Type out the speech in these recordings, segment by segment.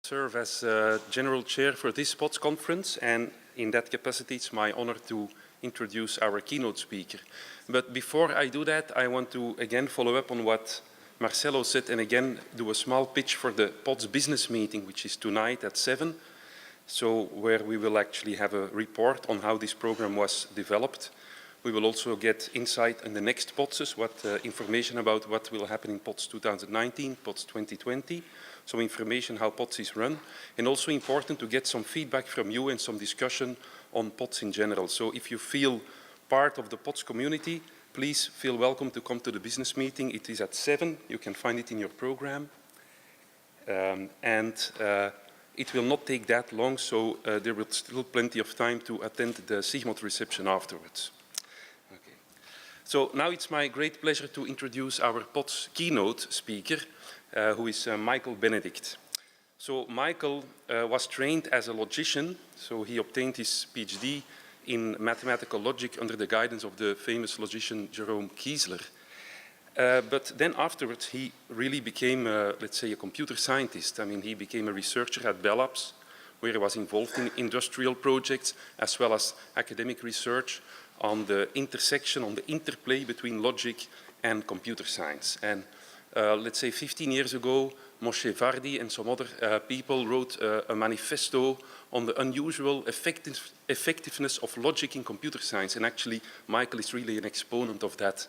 serve as General Chair for this PODS conference, and in that capacity it's my honor to introduce our keynote speaker. But before I do that, I want to again follow up on what Marcelo said and again do a small pitch for the PODS business meeting, which is tonight at 7. So where we will actually have a report on how this program was developed. We will also get insight in the next PODSes, information about what will happen in PODS 2019, PODS 2020, some information how PODS is run, and also important to get some feedback from you and some discussion on PODS in general. So if you feel part of the PODS community, please feel welcome to come to the business meeting. It is at 7. You can find it in your program. It will not take that long, so there will still plenty of time to attend the SIGMOD reception afterwards. Okay. So now it's my great pleasure to introduce our PODS keynote speaker, who is Michael Benedikt. So Michael was trained as a logician, so he obtained his PhD in mathematical logic under the guidance of the famous logician Jerome Kiesler. But then afterwards, he really became, let's say, a computer scientist. I mean, he became a researcher at Bell Labs, where he was involved in industrial projects, as well as academic research on the intersection, on the interplay between logic and computer science. And let's say 15 years ago, Moshe Vardi and some other people wrote a manifesto on the unusual effectiveness of logic in computer science. And actually, Michael is really an exponent of that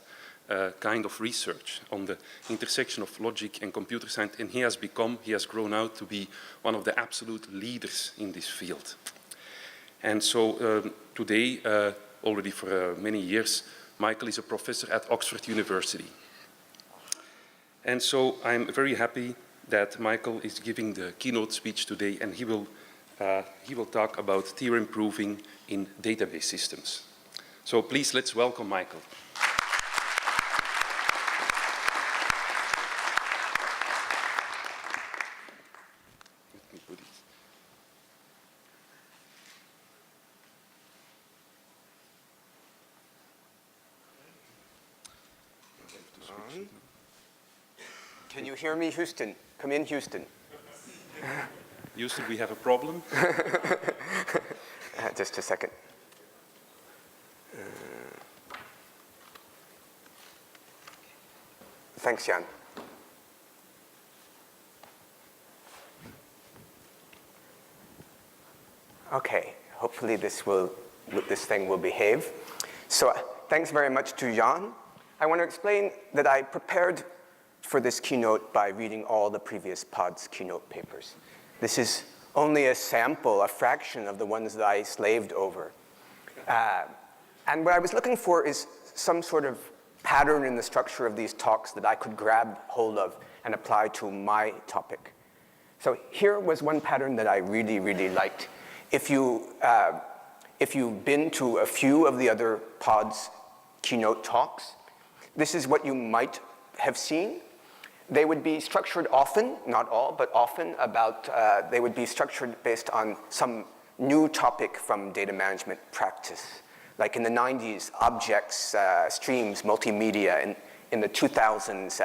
kind of research on the intersection of logic and computer science, and he has grown out to be one of the absolute leaders in this field. And so today, already for many years, Michael is a professor at Oxford University. And so I'm very happy that Michael is giving the keynote speech today, and he will talk about theorem proving in database systems. So please, let's welcome Michael. Can you hear me, Houston? Come in, Houston. Houston, we have a problem. Just a second. Thanks, Jan. Okay, hopefully this thing will behave. So thanks very much to Jan. I want to explain that I prepared for this keynote by reading all the previous PODS keynote papers. This is only a sample, a fraction of the ones that I slaved over. And what I was looking for is some sort of pattern in the structure of these talks that I could grab hold of and apply to my topic. So here was one pattern that I really, really liked. If you've been to a few of the other PODS keynote talks, this is what you might have seen. They would be structured often, not all, but often they would be structured based on some new topic from data management practice. Like in the 90s, objects, streams, multimedia. In the 2000s,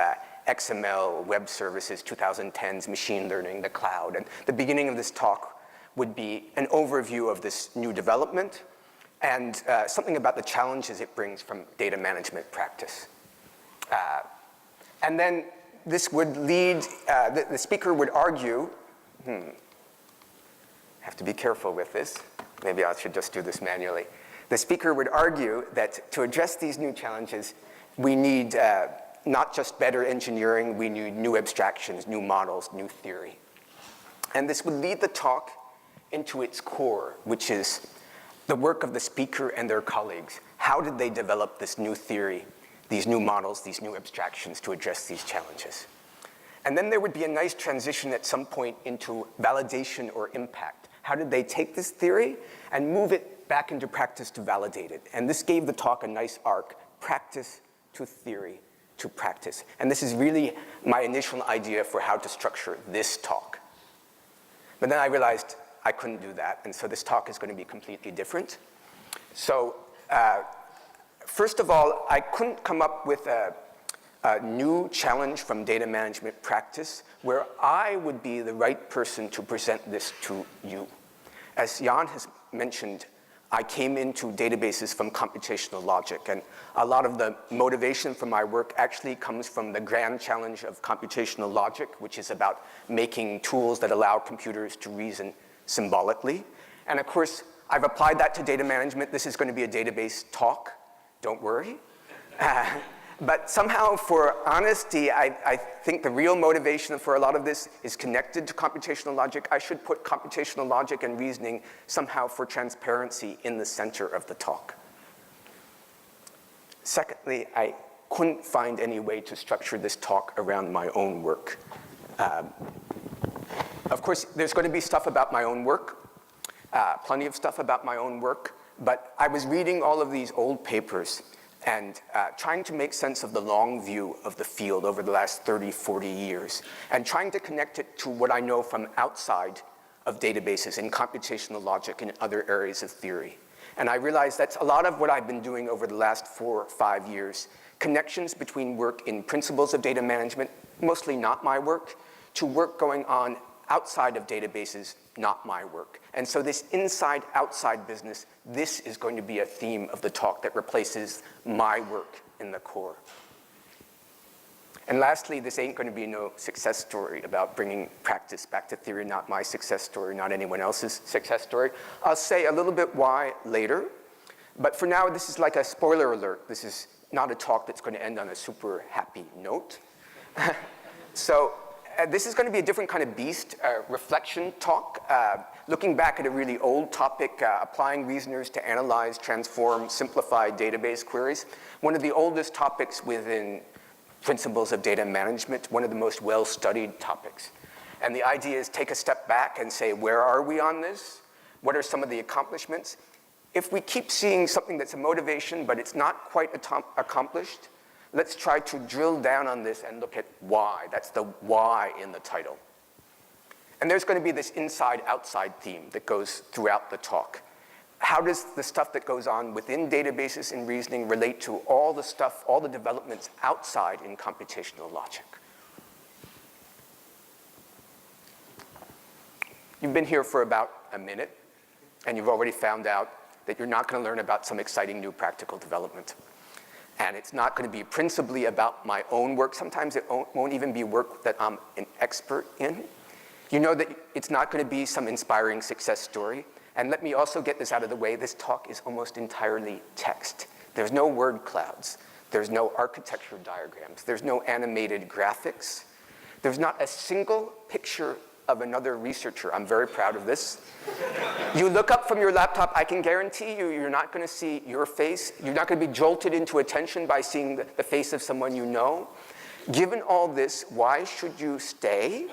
XML, web services, 2010s, machine learning, the cloud. And the beginning of this talk would be an overview of this new development and something about the challenges it brings from data management practice. And then this would lead, the speaker would argue, have to be careful with this. Maybe I should just do this manually. The speaker would argue that to address these new challenges, we need not just better engineering, we need new abstractions, new models, new theory. And this would lead the talk into its core, which is the work of the speaker and their colleagues. How did they develop this new theory, these new models, these new abstractions to address these challenges? And then there would be a nice transition at some point into validation or impact. How did they take this theory and move it back into practice to validate it? And this gave the talk a nice arc, practice to theory to practice. And this is really my initial idea for how to structure this talk. But then I realized I couldn't do that, and so this talk is going to be completely different. So first of all, I couldn't come up with a new challenge from data management practice where I would be the right person to present this to you. As Jan has mentioned, I came into databases from computational logic, and a lot of the motivation for my work actually comes from the grand challenge of computational logic, which is about making tools that allow computers to reason symbolically. And of course, I've applied that to data management. This is going to be a database talk, don't worry. But somehow, for honesty, I think the real motivation for a lot of this is connected to computational logic. I should put computational logic and reasoning somehow for transparency in the center of the talk. Secondly, I couldn't find any way to structure this talk around my own work. Of course, there's going to be stuff about my own work, plenty of stuff about my own work, but I was reading all of these old papers and trying to make sense of the long view of the field over the last 30, 40 years, and trying to connect it to what I know from outside of databases in computational logic and other areas of theory. And I realized that's a lot of what I've been doing over the last 4 or 5 years, connections between work in principles of data management, mostly not my work, to work going on outside of databases, not my work. And so this inside-outside business, this is going to be a theme of the talk that replaces my work in the core. And lastly, this ain't going to be no success story about bringing practice back to theory, not my success story, not anyone else's success story. I'll say a little bit why later, but for now, this is like a spoiler alert. This is not a talk that's going to end on a super happy note. So this is going to be a different kind of beast, reflection talk, looking back at a really old topic, applying reasoners to analyze, transform, simplify database queries. One of the oldest topics within principles of data management, one of the most well-studied topics. And the idea is take a step back and say, where are we on this? What are some of the accomplishments? If we keep seeing something that's a motivation, but it's not quite accomplished, let's try to drill down on this and look at why. That's the why in the title. And there's going to be this inside-outside theme that goes throughout the talk. How does the stuff that goes on within databases and reasoning relate to all the stuff, all the developments outside in computational logic? You've been here for about a minute, and you've already found out that you're not going to learn about some exciting new practical development. And it's not going to be principally about my own work. Sometimes it won't even be work that I'm an expert in. You know that it's not going to be some inspiring success story. And let me also get this out of the way. This talk is almost entirely text. There's no word clouds. There's no architecture diagrams. There's no animated graphics. There's not a single picture of another researcher. I'm very proud of this. You look up from your laptop, I can guarantee you, you're not going to see your face. You're not going to be jolted into attention by seeing the face of someone you know. Given all this, why should you stay?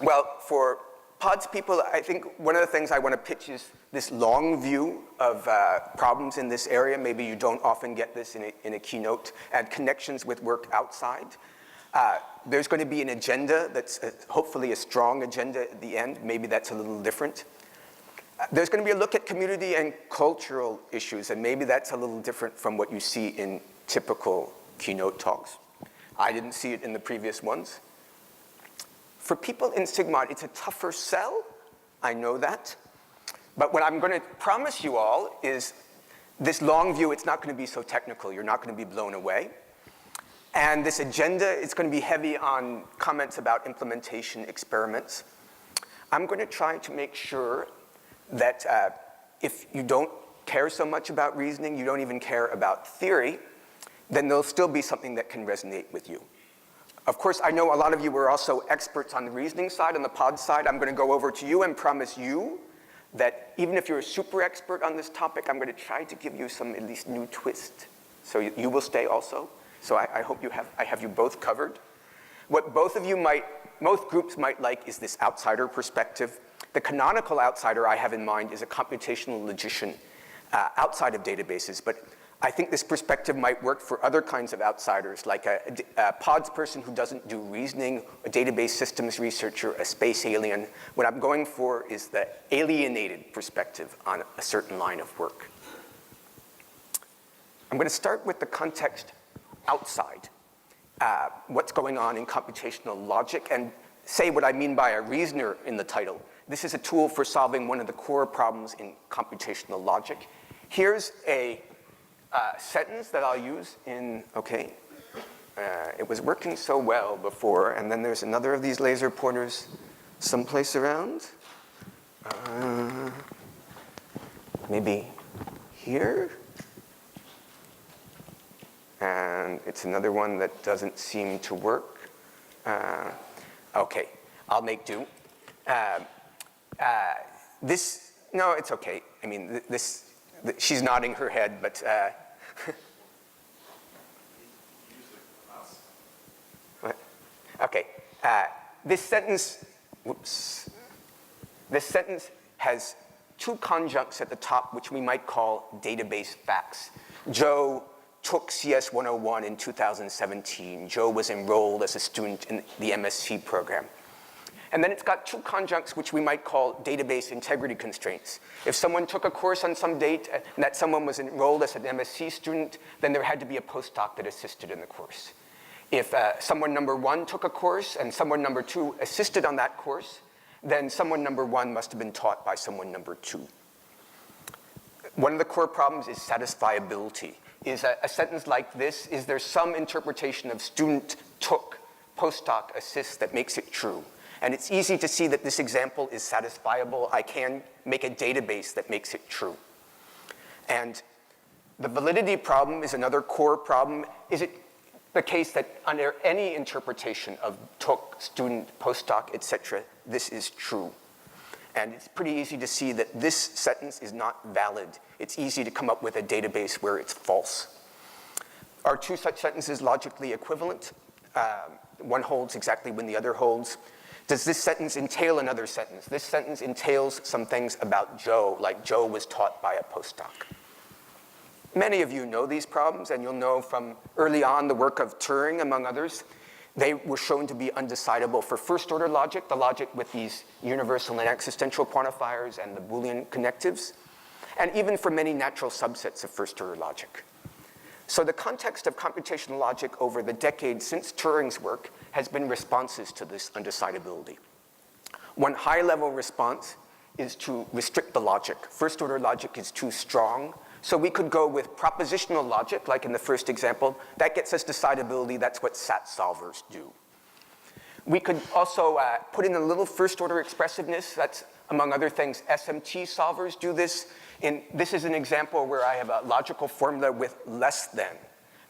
Well, for PODS people, I think one of the things I want to pitch is this long view of problems in this area. Maybe you don't often get this in a keynote, and connections with work outside. There's going to be an agenda that's hopefully a strong agenda at the end. Maybe that's a little different. There's going to be a look at community and cultural issues, and maybe that's a little different from what you see in typical keynote talks. I didn't see it in the previous ones. For people in SIGMOD, it's a tougher sell. I know that. But what I'm going to promise you all is this long view, it's not going to be so technical. You're not going to be blown away. And this agenda is going to be heavy on comments about implementation experiments. I'm going to try to make sure that if you don't care so much about reasoning, you don't even care about theory, then there'll still be something that can resonate with you. Of course, I know a lot of you are also experts on the reasoning side, on the PODS side. I'm going to go over to you and promise you that even if you're a super expert on this topic, I'm going to try to give you some at least new twist. So you will stay also. So I hope I have you both covered. What both groups might like is this outsider perspective. The canonical outsider I have in mind is a computational logician outside of databases, but I think this perspective might work for other kinds of outsiders, like a PODS person who doesn't do reasoning, a database systems researcher, a space alien. What I'm going for is the alienated perspective on a certain line of work. I'm going to start with the context outside what's going on in computational logic and say what I mean by a reasoner in the title. This is a tool for solving one of the core problems in computational logic. Here's a sentence that I'll use in, okay, it was working so well before, and then there's another of these laser pointers someplace around. Maybe here. And it's another one that doesn't seem to work. Okay, I'll make do. No, it's okay. I mean, she's nodding her head, but what? Okay, this sentence has two conjuncts at the top, which we might call database facts. Joe took CS 101 in 2017. Joe was enrolled as a student in the MSc program. And then it's got two conjuncts which we might call database integrity constraints. If someone took a course on some date and that someone was enrolled as an MSc student, then there had to be a postdoc that assisted in the course. If someone number one took a course and someone number two assisted on that course, then someone number one must have been taught by someone number two. One of the core problems is satisfiability. Is a sentence like this, is there some interpretation of student took postdoc assist that makes it true? And it's easy to see that this example is satisfiable. I can make a database that makes it true. And the validity problem is another core problem. Is it the case that under any interpretation of took, student, postdoc, etc., this is true? And it's pretty easy to see that this sentence is not valid. It's easy to come up with a database where it's false. Are two such sentences logically equivalent? One holds exactly when the other holds. Does this sentence entail another sentence? This sentence entails some things about Joe, like Joe was taught by a postdoc. Many of you know these problems, and you'll know from early on the work of Turing, among others. They were shown to be undecidable for first-order logic, the logic with these universal and existential quantifiers and the Boolean connectives, and even for many natural subsets of first-order logic. So the context of computational logic over the decades since Turing's work has been responses to this undecidability. One high-level response is to restrict the logic. First-order logic is too strong, so we could go with propositional logic, like in the first example. That gets us decidability. That's what SAT solvers do. We could also put in a little first-order expressiveness. That's, among other things, SMT solvers do this. This is an example where I have a logical formula with less than.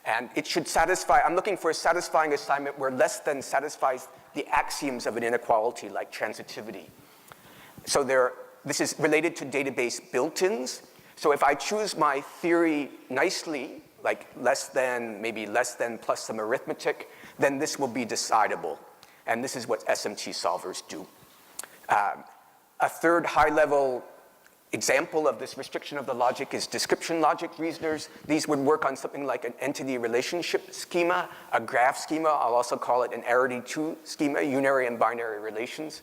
And it should satisfy, I'm looking for a satisfying assignment where less than satisfies the axioms of an inequality, like transitivity. So this is related to database built-ins. So if I choose my theory nicely, like less than, maybe less than plus some arithmetic, then this will be decidable. And this is what SMT solvers do. A third high-level example of this restriction of the logic is description logic reasoners. These would work on something like an entity relationship schema, a graph schema. I'll also call it an arity2 schema, unary and binary relations.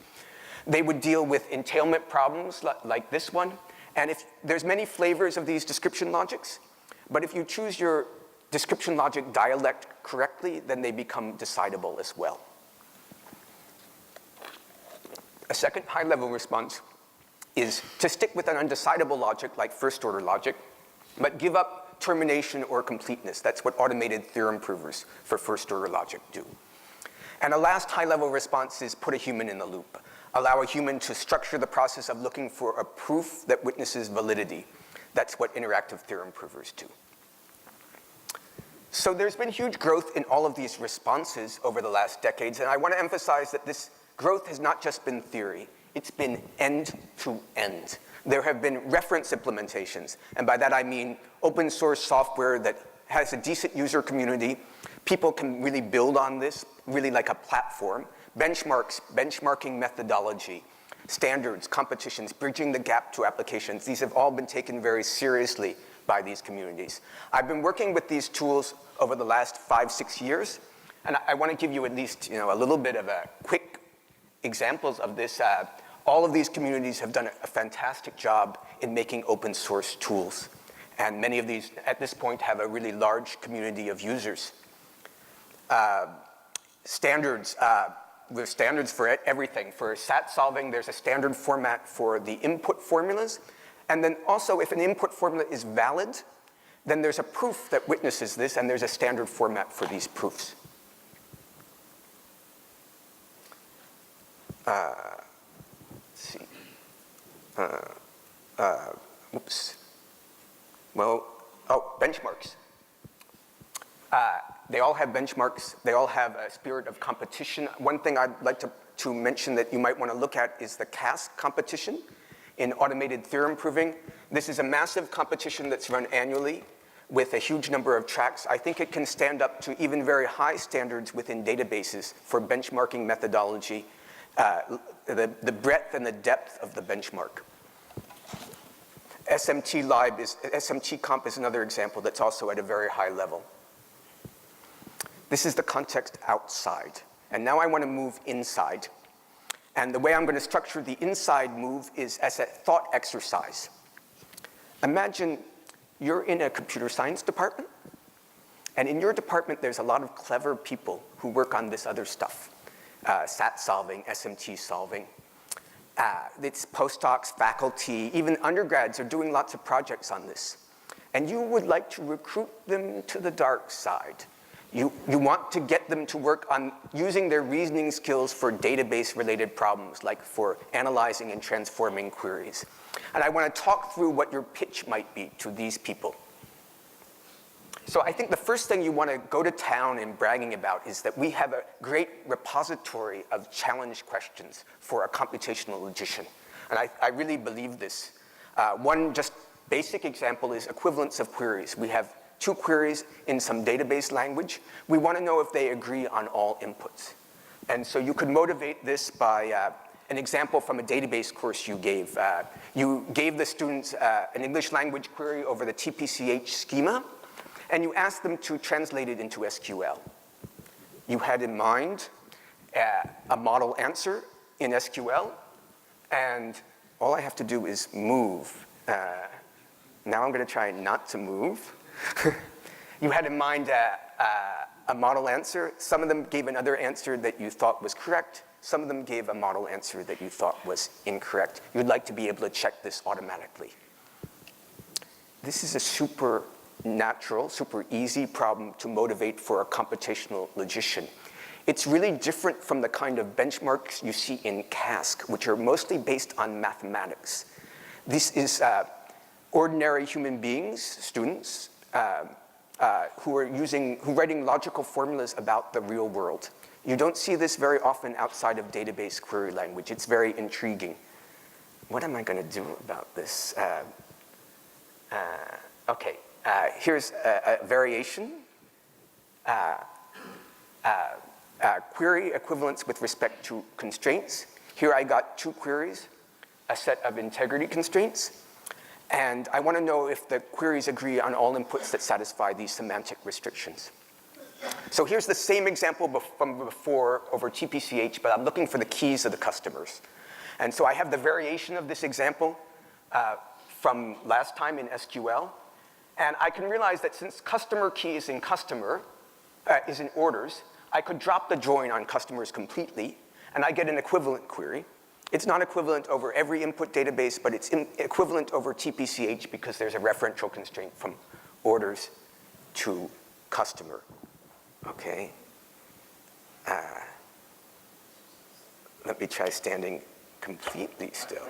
They would deal with entailment problems like this one. And there's many flavors of these description logics, but if you choose your description logic dialect correctly, then they become decidable as well. A second high-level response is to stick with an undecidable logic like first-order logic, but give up termination or completeness. That's what automated theorem provers for first-order logic do. And a last high-level response is put a human in the loop. Allow a human to structure the process of looking for a proof that witnesses validity. That's what interactive theorem provers do. So there's been huge growth in all of these responses over the last decades, and I want to emphasize that this growth has not just been theory, it's been end-to-end. There have been reference implementations, and by that I mean open source software that has a decent user community. People can really build on this, really like a platform. Benchmarking methodology, standards, competitions, bridging the gap to applications. These have all been taken very seriously by these communities. I've been working with these tools over the last 5-6 years, and I want to give you at least a little bit of a quick examples of this. All of these communities have done a fantastic job in making open source tools, and many of these at this point have a really large community of users. standards. There's standards for everything. For SAT solving, there's a standard format for the input formulas. And then also, if an input formula is valid, then there's a proof that witnesses this, and there's a standard format for these proofs. Let's see. Oops. Well, oh, benchmarks. They all have benchmarks. They all have a spirit of competition. One thing I'd like to mention that you might want to look at is the CAS competition in automated theorem proving. This is a massive competition that's run annually with a huge number of tracks. I think it can stand up to even very high standards within databases for benchmarking methodology, the breadth and the depth of the benchmark. SMT comp is another example that's also at a very high level. This is the context outside. And now I want to move inside. And the way I'm going to structure the inside move is as a thought exercise. Imagine you're in a computer science department, and in your department there's a lot of clever people who work on this other stuff. SAT solving, SMT solving. It's postdocs, faculty, even undergrads are doing lots of projects on this. And you would like to recruit them to the dark side. You want to get them to work on using their reasoning skills for database-related problems, like for analyzing and transforming queries. And I want to talk through what your pitch might be to these people. So I think the first thing you want to go to town in bragging about is that we have a great repository of challenge questions for a computational logician. And I really believe this. One just basic example is equivalence of queries. We have 2 queries in some database language. We want to know if they agree on all inputs. And so you could motivate this by an example from a database course you gave. You gave the students an English language query over the TPCH schema, and you asked them to translate it into SQL. You had in mind a model answer in SQL, and all I have to do is move. Now I'm going to try not to move. You had in mind a model answer. Some of them gave another answer that you thought was correct. Some of them gave a model answer that you thought was incorrect. You'd like to be able to check this automatically. This is a super natural, super easy problem to motivate for a computational logician. It's really different from the kind of benchmarks you see in CASC, which are mostly based on mathematics. This is ordinary human beings, students, who are writing logical formulas about the real world. You don't see this very often outside of database query language. It's very intriguing. What am I going to do about this? Okay, here's a variation. Query equivalence with respect to constraints. Here I got 2 queries, a set of integrity constraints. And I want to know if the queries agree on all inputs that satisfy these semantic restrictions. So here's the same example from before over TPCH, but I'm looking for the keys of the customers. And so I have the variation of this example from last time in SQL. And I can realize that since customer key is in orders, I could drop the join on customers completely, and I get an equivalent query. It's not equivalent over every input database, but it's equivalent over TPCH because there's a referential constraint from orders to customer. Okay. Let me try standing completely still.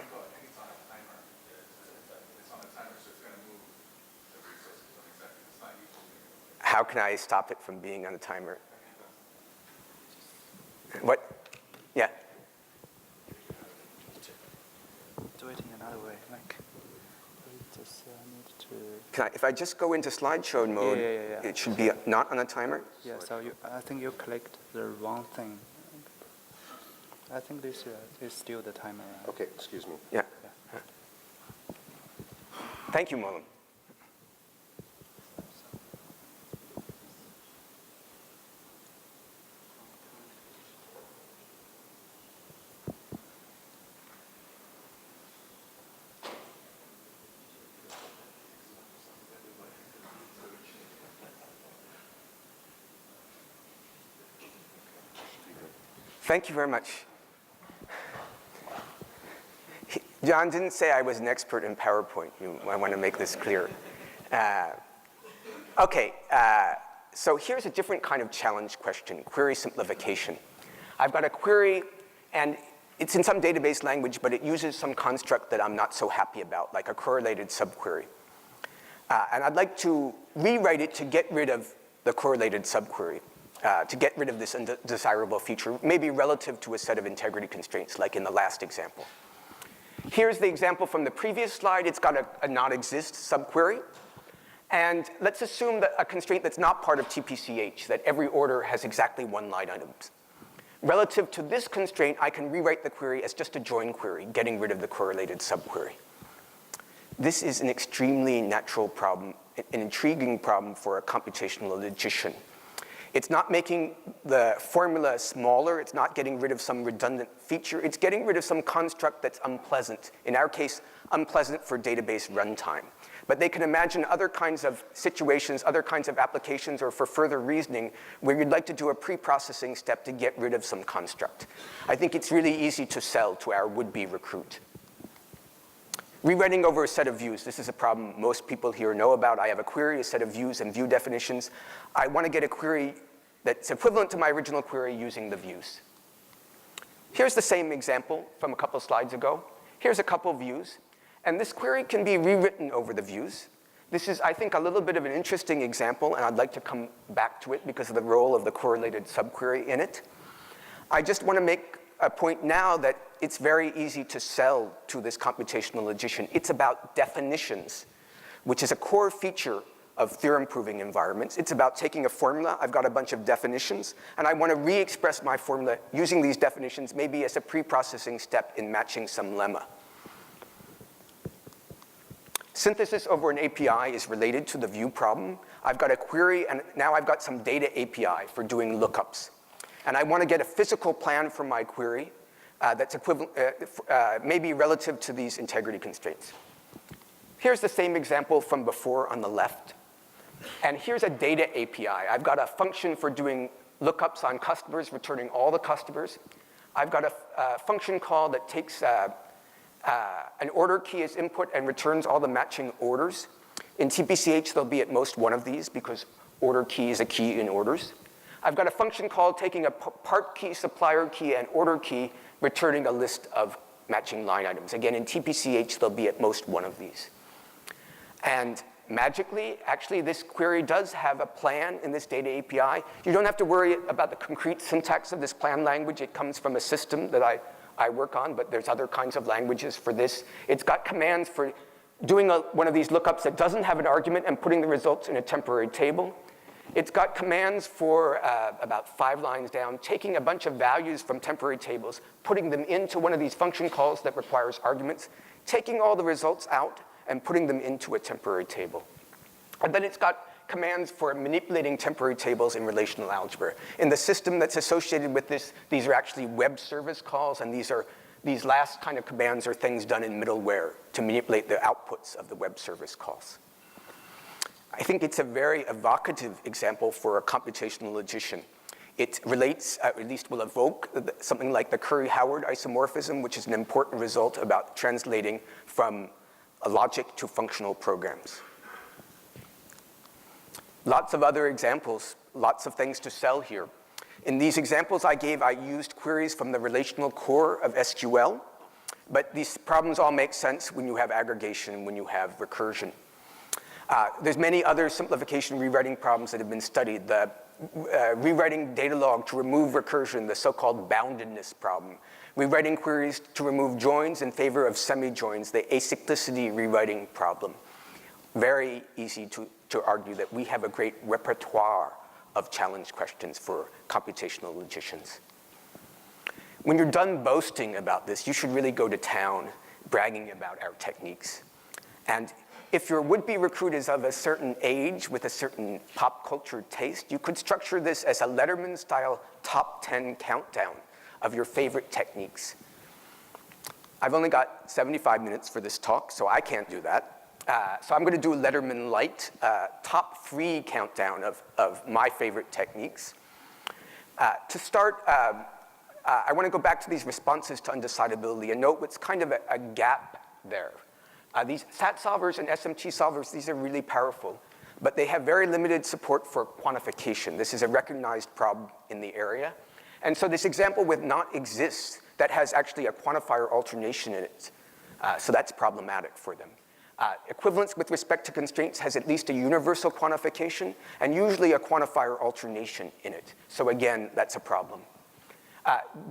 How can I stop it from being on a timer? What? Yeah. Do it in another way, like we just need to. If I just go into slideshow mode, Yeah. it should be not on a timer? Yeah, so I think you clicked the wrong thing. I think this is still the timer. Right? Okay, excuse me. Yeah. Thank you, Molen. Thank you very much. John didn't say I was an expert in PowerPoint. I want to make this clear. So here's a different kind of challenge question, query simplification. I've got a query, and it's in some database language, but it uses some construct that I'm not so happy about, like a correlated subquery. And I'd like to rewrite it to get rid of the correlated subquery, to get rid of this undesirable feature, maybe relative to a set of integrity constraints, like in the last example. Here's the example from the previous slide. It's got a not-exist subquery. And let's assume that a constraint that's not part of TPCH, that every order has exactly one line item. Relative to this constraint, I can rewrite the query as just a join query, getting rid of the correlated subquery. This is an extremely natural problem, an intriguing problem for a computational logician. It's not making the formula smaller. It's not getting rid of some redundant feature. It's getting rid of some construct that's unpleasant. In our case, unpleasant for database runtime. But they can imagine other kinds of situations, other kinds of applications, or for further reasoning, where you'd like to do a pre-processing step to get rid of some construct. I think it's really easy to sell to our would-be recruit. Rewriting over a set of views. This is a problem most people here know about. I have a query, a set of views and view definitions. I want to get a query that's equivalent to my original query using the views. Here's the same example from a couple slides ago. Here's a couple views. And this query can be rewritten over the views. This is, I think, a little bit of an interesting example, and I'd like to come back to it because of the role of the correlated subquery in it. I just want to make a point now that it's very easy to sell to this computational logician. It's about definitions, which is a core feature of theorem-proving environments. It's about taking a formula. I've got a bunch of definitions, and I want to re-express my formula using these definitions, maybe as a pre-processing step in matching some lemma. Synthesis over an API is related to the view problem. I've got a query, and now I've got some data API for doing lookups. And I want to get a physical plan for my query that's equivalent, maybe relative to these integrity constraints. Here's the same example from before on the left. And here's a data API. I've got a function for doing lookups on customers, returning all the customers. I've got a function call that takes an order key as input and returns all the matching orders. In TPCH, there'll be at most one of these because order key is a key in orders. I've got a function call taking a part key, supplier key, and order key, returning a list of matching line items. Again, in TPCH, there'll be at most one of these. And magically, actually, this query does have a plan in this data API. You don't have to worry about the concrete syntax of this plan language. It comes from a system that I work on, but there's other kinds of languages for this. It's got commands for doing one of these lookups that doesn't have an argument and putting the results in a temporary table. It's got commands for about 5 lines down, taking a bunch of values from temporary tables, putting them into one of these function calls that requires arguments, taking all the results out, and putting them into a temporary table. And then it's got commands for manipulating temporary tables in relational algebra. In the system that's associated with this, these are actually web service calls, and these last kind of commands are things done in middleware to manipulate the outputs of the web service calls. I think it's a very evocative example for a computational logician. It relates, at least will evoke, something like the Curry-Howard isomorphism, which is an important result about translating from a logic to functional programs. Lots of other examples, lots of things to sell here. In these examples I gave, I used queries from the relational core of SQL, but these problems all make sense when you have aggregation, when you have recursion. There's many other simplification rewriting problems that have been studied. The rewriting data log to remove recursion, the so-called boundedness problem. Rewriting queries to remove joins in favor of semi-joins, the acyclicity rewriting problem. Very easy to argue that we have a great repertoire of challenge questions for computational logicians. When you're done boasting about this, you should really go to town bragging about our techniques. And if your would-be recruit is of a certain age with a certain pop culture taste, you could structure this as a Letterman-style top 10 countdown of your favorite techniques. I've only got 75 minutes for this talk, so I can't do that. So I'm going to do a Letterman light top 3 countdown of my favorite techniques. To start, I want to go back to these responses to undecidability and note what's kind of a gap there. These SAT solvers and SMT solvers, these are really powerful, but they have very limited support for quantification. This is a recognized problem in the area. And so this example with not exists that has actually a quantifier alternation in it. So that's problematic for them. Equivalence with respect to constraints has at least a universal quantification and usually a quantifier alternation in it. So again, that's a problem.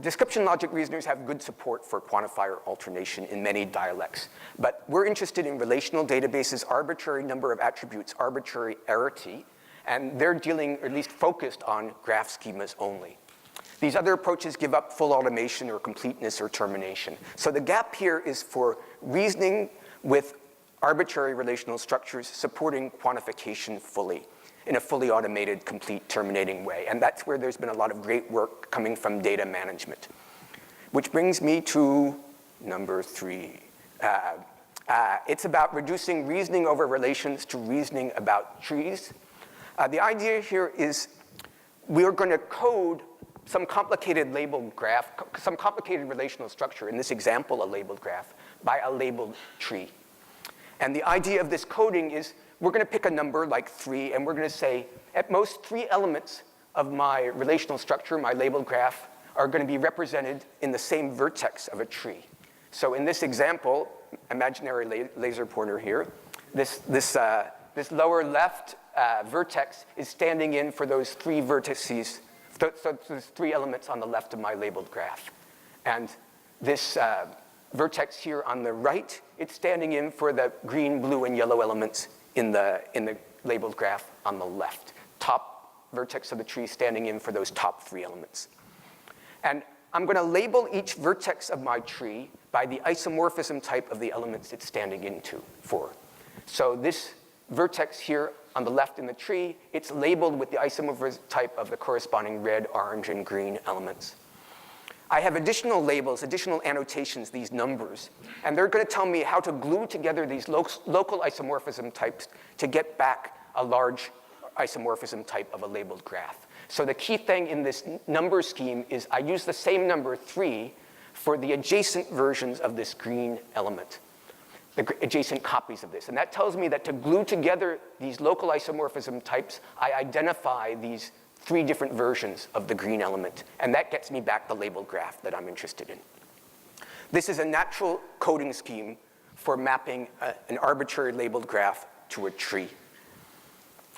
Description logic reasoners have good support for quantifier alternation in many dialects, but we're interested in relational databases, arbitrary number of attributes, arbitrary arity, and they're dealing, or at least focused on graph schemas only. These other approaches give up full automation or completeness or termination. So the gap here is for reasoning with arbitrary relational structures supporting quantification fully, in a fully automated, complete, terminating way. And that's where there's been a lot of great work coming from data management. Which brings me to number 3. It's about reducing reasoning over relations to reasoning about trees. The idea here is we're going to code some complicated labeled graph, some complicated relational structure, in this example, a labeled graph, by a labeled tree. And the idea of this coding is we're going to pick a number like 3, and we're going to say, at most 3 elements of my relational structure, my labeled graph, are going to be represented in the same vertex of a tree. So in this example, imaginary laser pointer here, this lower left vertex is standing in for those 3 vertices, so there's 3 elements on the left of my labeled graph. And this vertex here on the right, it's standing in for the green, blue, and yellow elements in the labeled graph on the left. Top vertex of the tree standing in for those top 3 elements. And I'm going to label each vertex of my tree by the isomorphism type of the elements it's standing into for. So this vertex here on the left in the tree, it's labeled with the isomorphism type of the corresponding red, orange, and green elements. I have additional labels, additional annotations, these numbers, and they're going to tell me how to glue together these local isomorphism types to get back a large isomorphism type of a labeled graph. So the key thing in this number scheme is I use the same number 3 for the adjacent versions of this green element, the adjacent copies of this. And that tells me that to glue together these local isomorphism types, I identify these 3 different versions of the green element, and that gets me back the labeled graph that I'm interested in. This is a natural coding scheme for mapping an arbitrary labeled graph to a tree.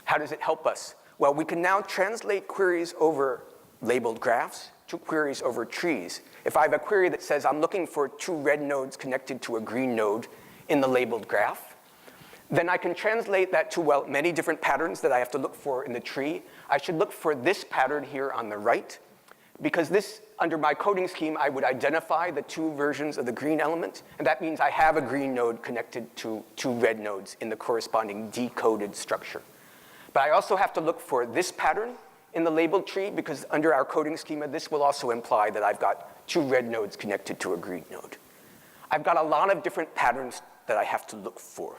How does it help us? Well, we can now translate queries over labeled graphs to queries over trees. If I have a query that says I'm looking for 2 red nodes connected to a green node in the labeled graph, then I can translate that to, well, many different patterns that I have to look for in the tree. I should look for this pattern here on the right, because this, under my coding scheme, I would identify the 2 versions of the green element, and that means I have a green node connected to 2 red nodes in the corresponding decoded structure. But I also have to look for this pattern in the labeled tree, because under our coding schema, this will also imply that I've got 2 red nodes connected to a green node. I've got a lot of different patterns that I have to look for.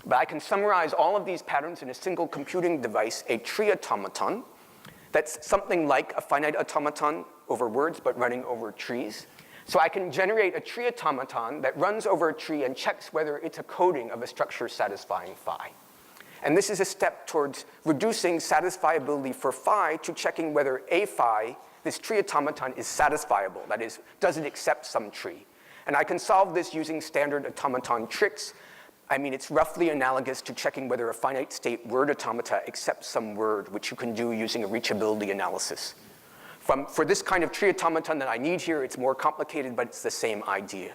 But I can summarize all of these patterns in a single computing device, a tree automaton, that's something like a finite automaton over words, but running over trees. So I can generate a tree automaton that runs over a tree and checks whether it's a coding of a structure satisfying phi. And this is a step towards reducing satisfiability for phi to checking whether a phi, this tree automaton, is satisfiable. That is, does it accept some tree? And I can solve this using standard automaton tricks. I mean, it's roughly analogous to checking whether a finite state word automata accepts some word, which you can do using a reachability analysis. For this kind of tree automaton that I need here, it's more complicated, but it's the same idea.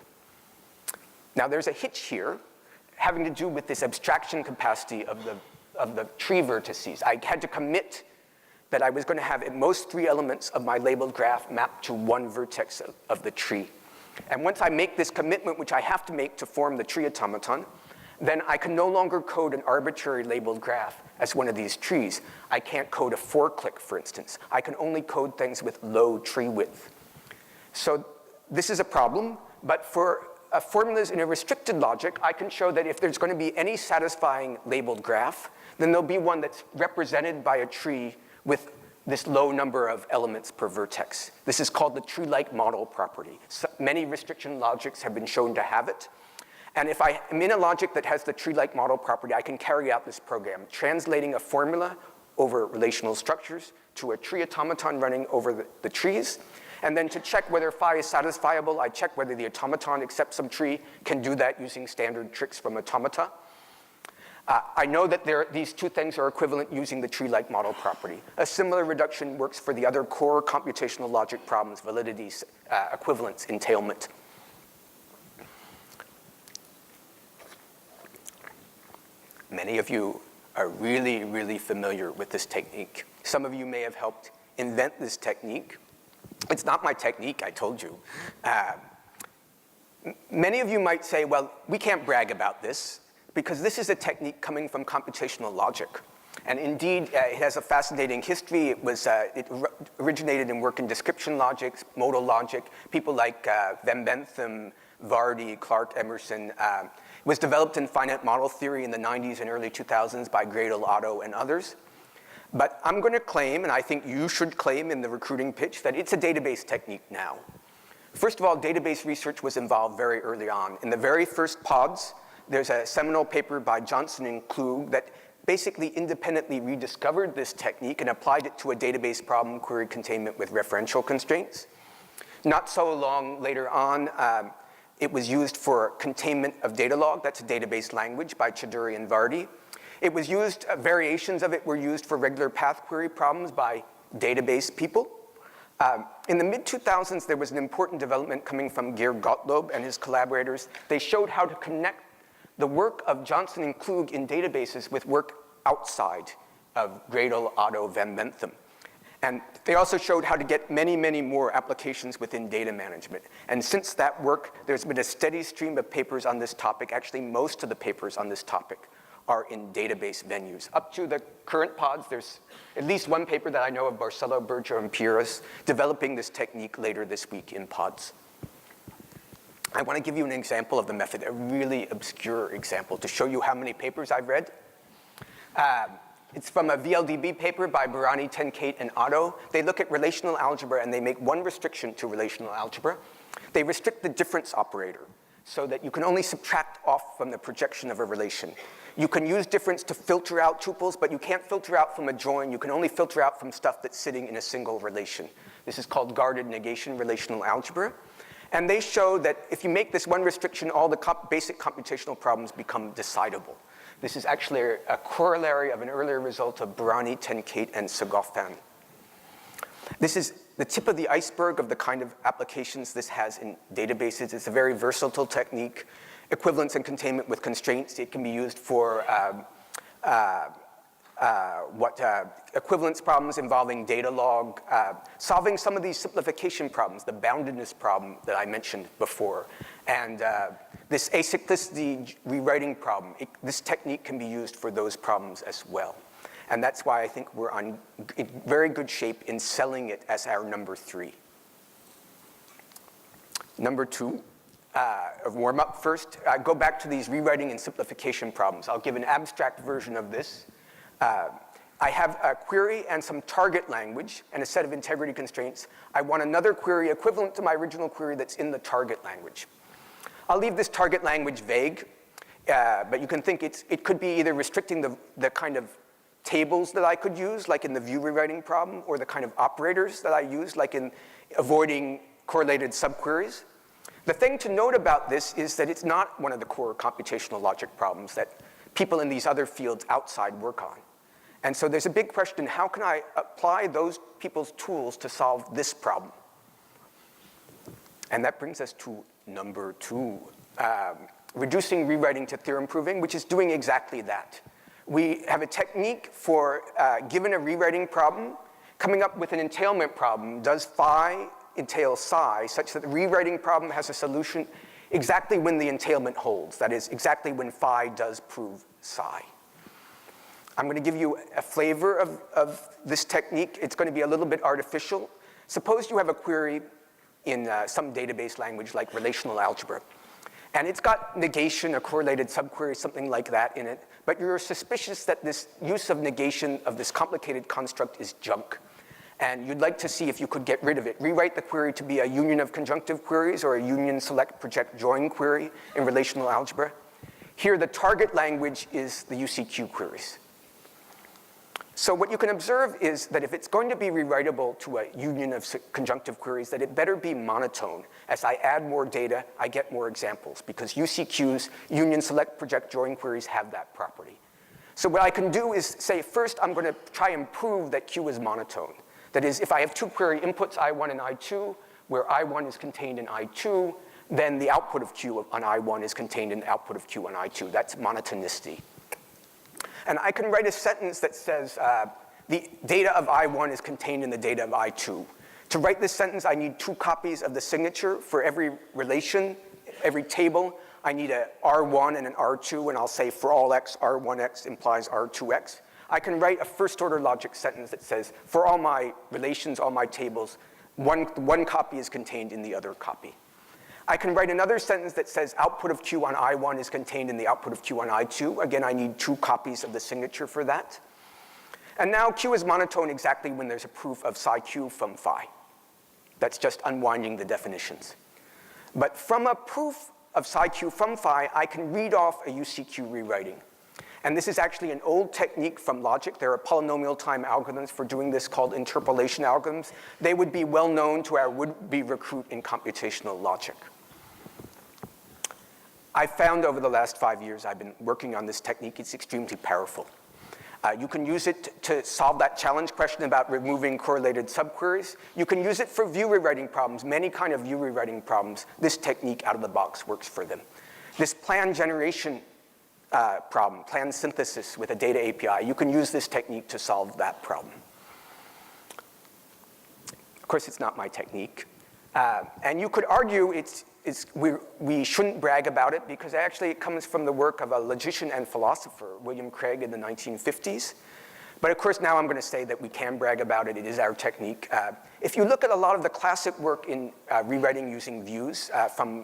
Now, there's a hitch here having to do with this abstraction capacity of the tree vertices. I had to commit that I was going to have at most 3 elements of my labeled graph mapped to 1 vertex of the tree. And once I make this commitment, which I have to make to form the tree automaton, then I can no longer code an arbitrary labeled graph as one of these trees. I can't code a 4-click, for instance. I can only code things with low tree width. So this is a problem, but for formulas in a restricted logic, I can show that if there's going to be any satisfying labeled graph, then there'll be one that's represented by a tree with this low number of elements per vertex. This is called the tree-like model property. So many restriction logics have been shown to have it. And if I am in a logic that has the tree-like model property, I can carry out this program, translating a formula over relational structures to a tree automaton running over the trees. And then to check whether phi is satisfiable, I check whether the automaton accepts some tree, can do that using standard tricks from automata. I know that these two things are equivalent using the tree-like model property. A similar reduction works for the other core computational logic problems, validity, equivalence, entailment. Many of you are really, really familiar with this technique. Some of you may have helped invent this technique. It's not my technique, I told you. Many of you might say, well, we can't brag about this, because this is a technique coming from computational logic. And indeed, it has a fascinating history. It originated in work in description logic, modal logic. People like Van Bentham, Vardy, Clark, Emerson. It was developed in finite model theory in the 90s and early 2000s by Gradle, Otto, and others. But I'm going to claim, and I think you should claim in the recruiting pitch, that it's a database technique now. First of all, database research was involved very early on. In the very first PODS, there's a seminal paper by Johnson and Klug that basically independently rediscovered this technique and applied it to a database problem, query containment with referential constraints. Not so long later on, it was used for containment of data log. That's a database language by Chiduri and Vardy. It was used, variations of it were used for regular path query problems by database people. In the mid-2000s, there was an important development coming from Geir Gottlob and his collaborators. They showed how to connect the work of Johnson and Klug in databases with work outside of Gradle, Otto, Van Bentham. And they also showed how to get many, many more applications within data management. And since that work, there's been a steady stream of papers on this topic. Actually, most of the papers on this topic are in database venues. Up to the current PODS, there's at least one paper that I know of, Barcelo, Berger, and Piras, developing this technique later this week in PODS. I want to give you an example of the method, a really obscure example, to show you how many papers I've read. It's from a VLDB paper by Burani, Tenkate, and Otto. They look at relational algebra, and they make one restriction to relational algebra. They restrict the difference operator so that you can only subtract off from the projection of a relation. You can use difference to filter out tuples, but you can't filter out from a join. You can only filter out from stuff that's sitting in a single relation. This is called guarded negation relational algebra. And they show that if you make this one restriction, all the basic computational problems become decidable. This is actually a corollary of an earlier result of Burani, Tenkate, and Sagofan. This is the tip of the iceberg of the kind of applications this has in databases. It's a very versatile technique. Equivalence and containment with constraints. It can be used for equivalence problems involving data log, solving some of these simplification problems, the boundedness problem that I mentioned before, and this acyclicity rewriting problem. This technique can be used for those problems as well. And that's why I think we're in very good shape in selling it as our number 3. Number 2, warm up first. Go back to these rewriting and simplification problems. I'll give an abstract version of this. I have a query and some target language and a set of integrity constraints. I want another query equivalent to my original query that's in the target language. I'll leave this target language vague, but you can think it could be either restricting the kind of tables that I could use, like in the view rewriting problem, or the kind of operators that I use, like in avoiding correlated subqueries. The thing to note about this is that it's not one of the core computational logic problems that people in these other fields outside work on. And so there's a big question, how can I apply those people's tools to solve this problem? And that brings us to number 2, reducing rewriting to theorem proving, which is doing exactly that. We have a technique for, given a rewriting problem, coming up with an entailment problem. Does phi entail psi, such that the rewriting problem has a solution exactly when the entailment holds, that is, exactly when phi does prove psi. I'm going to give you a flavor of this technique. It's going to be a little bit artificial. Suppose you have a query in some database language like relational algebra, and it's got negation, a correlated subquery, something like that in it, but you're suspicious that this use of negation of this complicated construct is junk. and you'd like to see if you could get rid of it. Rewrite the query to be a union of conjunctive queries or a union select project join query in relational algebra. Here, the target language is the UCQ queries. So what you can observe is that if it's going to be rewritable to a union of conjunctive queries, that it better be monotone. As I add more data, I get more examples, because UCQs, union select project join queries, have that property. So what I can do is say, first, I'm going to try and prove that Q is monotone. That is, if I have two query inputs, I1 and I2, where I1 is contained in I2, then the output of Q on I1 is contained in the output of Q on I2. That's monotonicity. And I can write a sentence that says the data of I1 is contained in the data of I2. To write this sentence, I need 2 copies of the signature for every relation, every table. I need a R1 and an R2, and I'll say for all x, R1x implies R2x. I can write a first-order logic sentence that says for all my relations, all my tables, one copy is contained in the other copy. I can write another sentence that says output of Q on I1 is contained in the output of Q on I2. Again, I need 2 copies of the signature for that. And now Q is monotone exactly when there's a proof of psi Q from phi. That's just unwinding the definitions. But from a proof of psi Q from phi, I can read off a UCQ rewriting. And this is actually an old technique from logic. There are polynomial time algorithms for doing this called interpolation algorithms. They would be well known to our would-be recruit in computational logic. I found over the last 5 years I've been working on this technique, it's extremely powerful. You can use it to solve that challenge question about removing correlated subqueries. You can use it for view rewriting problems, many kind of view rewriting problems. This technique out of the box works for them. This plan generation problem, plan synthesis with a data API, you can use this technique to solve that problem. Of course, it's not my technique. And you could argue we shouldn't brag about it because actually it comes from the work of a logician and philosopher, William Craig, in the 1950s. But of course, now I'm going to say that we can brag about it. It is our technique. If you look at a lot of the classic work in rewriting using views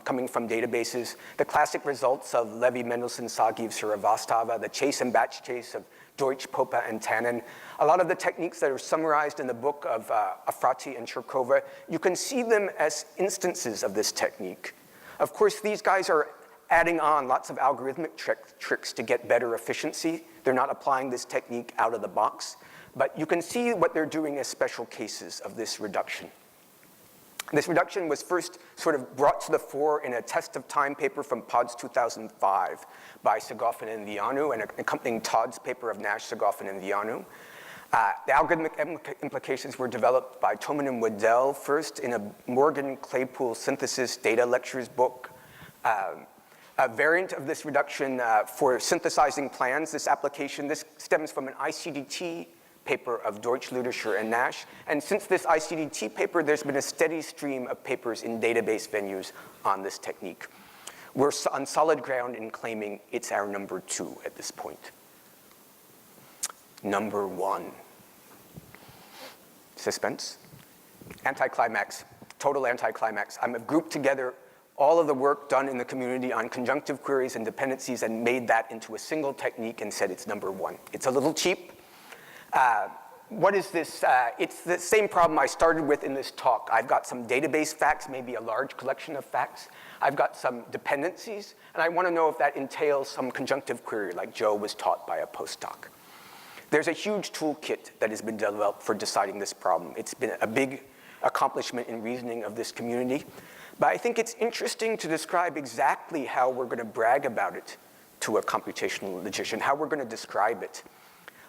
coming from databases, the classic results of Levy, Mendelssohn, Sagiv, Srivastava, the chase and batch chase of Deutsch, Popa, and Tannen, a lot of the techniques that are summarized in the book of Afrati and Cherkova, you can see them as instances of this technique. Of course, these guys are adding on lots of algorithmic tricks to get better efficiency. They're not applying this technique out of the box. But you can see what they're doing as special cases of this reduction. This reduction was first sort of brought to the fore in a test of time paper from PODS 2005 by Segoffin and Vianu, and an accompanying TODS paper of Nash, Segoffin, and Vianu. The algorithmic implications were developed by Thoman and Waddell first in a Morgan Claypool synthesis data lectures book. A variant of this reduction for synthesizing plans, this application, this stems from an ICDT paper of Deutsch, Luderscher, and Nash. And since this ICDT paper, there's been a steady stream of papers in database venues on this technique. We're on solid ground in claiming it's our number 2 at this point. Number 1. Suspense. Anticlimax. Total anticlimax. I'm grouped together all of the work done in the community on conjunctive queries and dependencies and made that into a single technique and said it's number 1. It's a little cheap. What is this? It's the same problem I started with in this talk. I've got some database facts, maybe a large collection of facts. I've got some dependencies, and I want to know if that entails some conjunctive query like Joe was taught by a postdoc. There's a huge toolkit that has been developed for deciding this problem. It's been a big accomplishment in reasoning of this community. But I think it's interesting to describe exactly how we're going to brag about it to a computational logician, how we're going to describe it.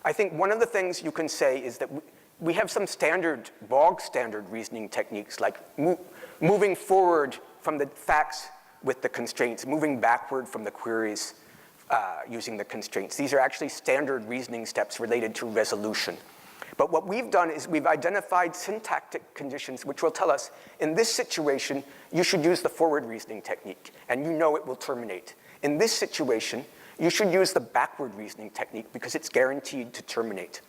I think one of the things you can say is that we have some standard, bog standard reasoning techniques, like moving forward from the facts with the constraints, moving backward from the queries using the constraints. These are actually standard reasoning steps related to resolution. But what we've done is we've identified syntactic conditions which will tell us, in this situation, you should use the forward reasoning technique, and you know it will terminate. In this situation, you should use the backward reasoning technique because it's guaranteed to terminate.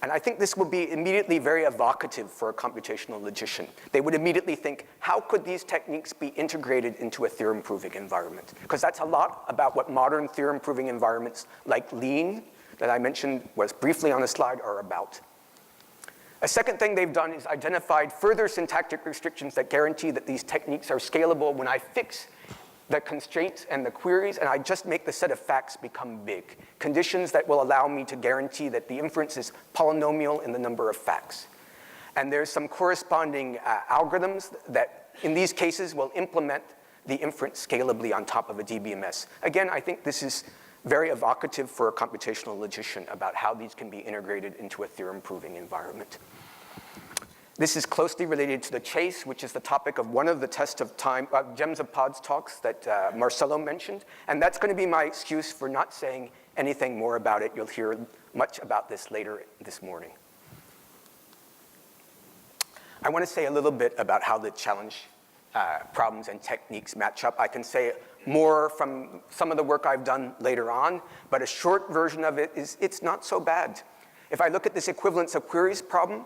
And I think this will be immediately very evocative for a computational logician. They would immediately think, how could these techniques be integrated into a theorem-proving environment? Because that's a lot about what modern theorem-proving environments like Lean, that I mentioned was briefly on the slide, are about. A second thing they've done is identified further syntactic restrictions that guarantee that these techniques are scalable when I fix the constraints and the queries, and I just make the set of facts become big. Conditions that will allow me to guarantee that the inference is polynomial in the number of facts. And there's some corresponding algorithms that, in these cases, will implement the inference scalably on top of a DBMS. Again, I think this is very evocative for a computational logician about how these can be integrated into a theorem-proving environment. This is closely related to the chase, which is the topic of one of the test of time, Gems of Pods talks that Marcelo mentioned. And that's going to be my excuse for not saying anything more about it. You'll hear much about this later this morning. I want to say a little bit about how the challenge problems and techniques match up. I can say more from some of the work I've done later on, but a short version of it is it's not so bad. If I look at this equivalence of queries problem,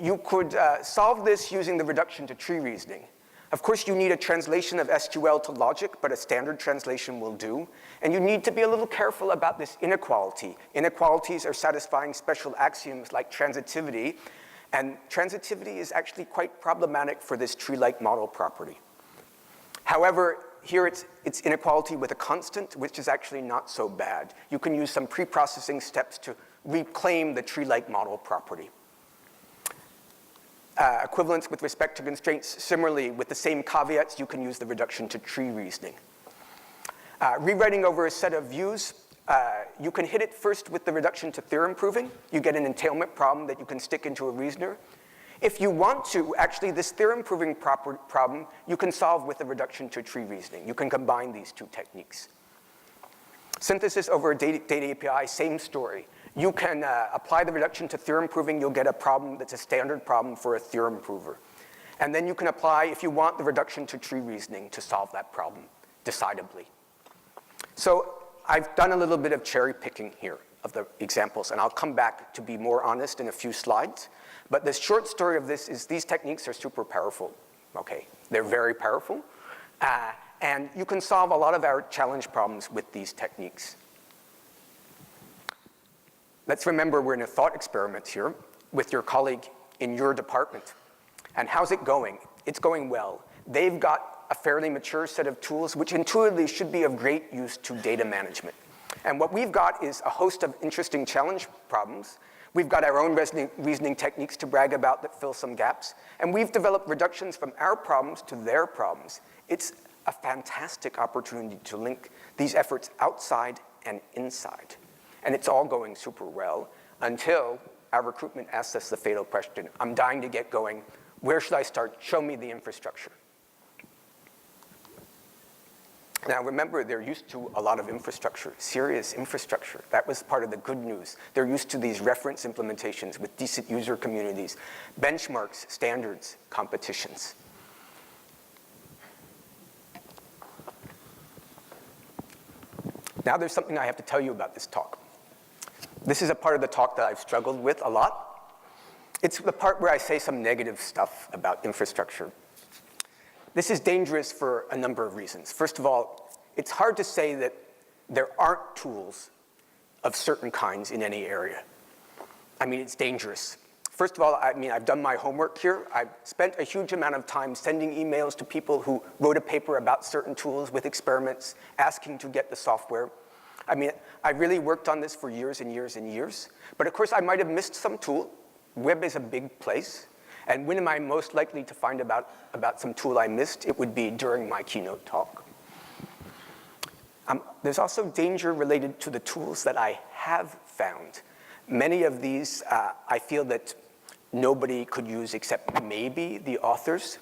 you could solve this using the reduction to tree reasoning. Of course, you need a translation of SQL to logic, but a standard translation will do. And you need to be a little careful about this inequality. Inequalities are satisfying special axioms like transitivity, and transitivity is actually quite problematic for this tree-like model property. However, here it's inequality with a constant, which is actually not so bad. You can use some pre-processing steps to reclaim the tree-like model property. Equivalence with respect to constraints, similarly, with the same caveats, you can use the reduction to tree reasoning. Rewriting over a set of views, you can hit it first with the reduction to theorem proving. You get an entailment problem that you can stick into a reasoner. If you want to, actually, this theorem proving problem, you can solve with the reduction to tree reasoning. You can combine these two techniques. Synthesis over a data API, same story. You can apply the reduction to theorem proving. You'll get a problem that's a standard problem for a theorem prover. And then you can apply, if you want, the reduction to tree reasoning to solve that problem, decidedly. So I've done a little bit of cherry picking here of the examples, and I'll come back to be more honest in a few slides. But the short story of this is these techniques are super powerful. Okay, they're very powerful. And you can solve a lot of our challenge problems with these techniques. Let's remember we're in a thought experiment here with your colleague in your department. And how's it going? It's going well. They've got a fairly mature set of tools which intuitively should be of great use to data management. And what we've got is a host of interesting challenge problems. We've got our own reasoning techniques to brag about that fill some gaps. And we've developed reductions from our problems to their problems. It's a fantastic opportunity to link these efforts outside and inside. And it's all going super well until our recruitment asks us the fatal question. I'm dying to get going. Where should I start? Show me the infrastructure. Now remember, they're used to a lot of infrastructure, serious infrastructure. That was part of the good news. They're used to these reference implementations with decent user communities, benchmarks, standards, competitions. Now there's something I have to tell you about this talk. This is a part of the talk that I've struggled with a lot. It's the part where I say some negative stuff about infrastructure. This is dangerous for a number of reasons. First of all, it's hard to say that there aren't tools of certain kinds in any area. I mean, it's dangerous. First of all, I've done my homework here. I've spent a huge amount of time sending emails to people who wrote a paper about certain tools with experiments, asking to get the software. I mean, I really worked on this for years and years and years. But of course, I might have missed some tool. Web is a big place. And when am I most likely to find about some tool I missed? It would be during my keynote talk. There's also danger related to the tools that I have found. Many of these, I feel that nobody could use except maybe the authors.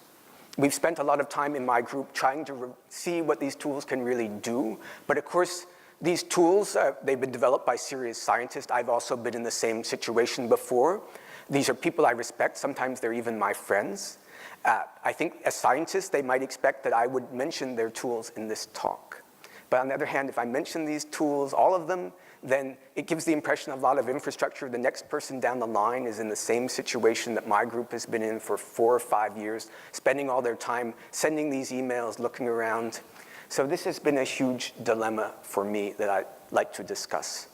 We've spent a lot of time in my group trying to see what these tools can really do. But of course, these tools, they've been developed by serious scientists. I've also been in the same situation before. These are people I respect. Sometimes they're even my friends. I think as scientists, they might expect that I would mention their tools in this talk. But on the other hand, if I mention these tools, all of them, then it gives the impression of a lot of infrastructure. The next person down the line is in the same situation that my group has been in for 4 or 5 years, spending all their time sending these emails, looking around. So this has been a huge dilemma for me that I'd like to discuss.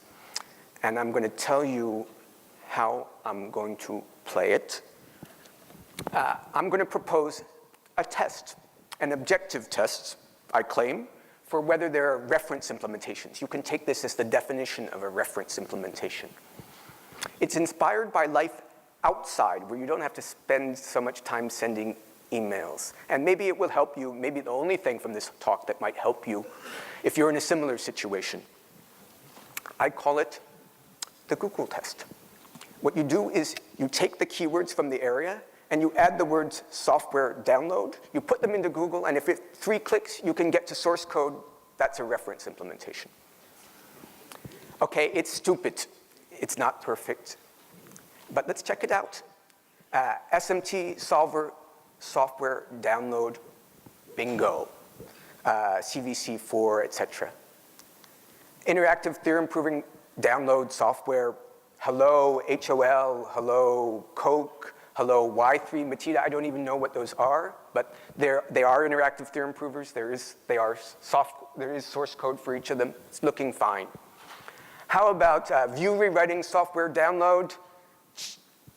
And I'm going to tell you how I'm going to play it. I'm going to propose a test, an objective test, I claim, for whether there are reference implementations. You can take this as the definition of a reference implementation. It's inspired by life outside, where you don't have to spend so much time sending emails. And maybe it will help you, maybe the only thing from this talk that might help you if you're in a similar situation. I call it the Google test. What you do is you take the keywords from the area and you add the words software download, you put them into Google, and if it's 3 clicks, you can get to source code. That's a reference implementation. Okay, it's stupid. It's not perfect. But let's check it out. SMT solver software download, bingo. CVC4, etc. Interactive theorem proving download software, hello, HOL, hello, Coke, hello, Y3, Matita. I don't even know what those are, but they are interactive theorem provers. There is source code for each of them. It's looking fine. How about view rewriting software download?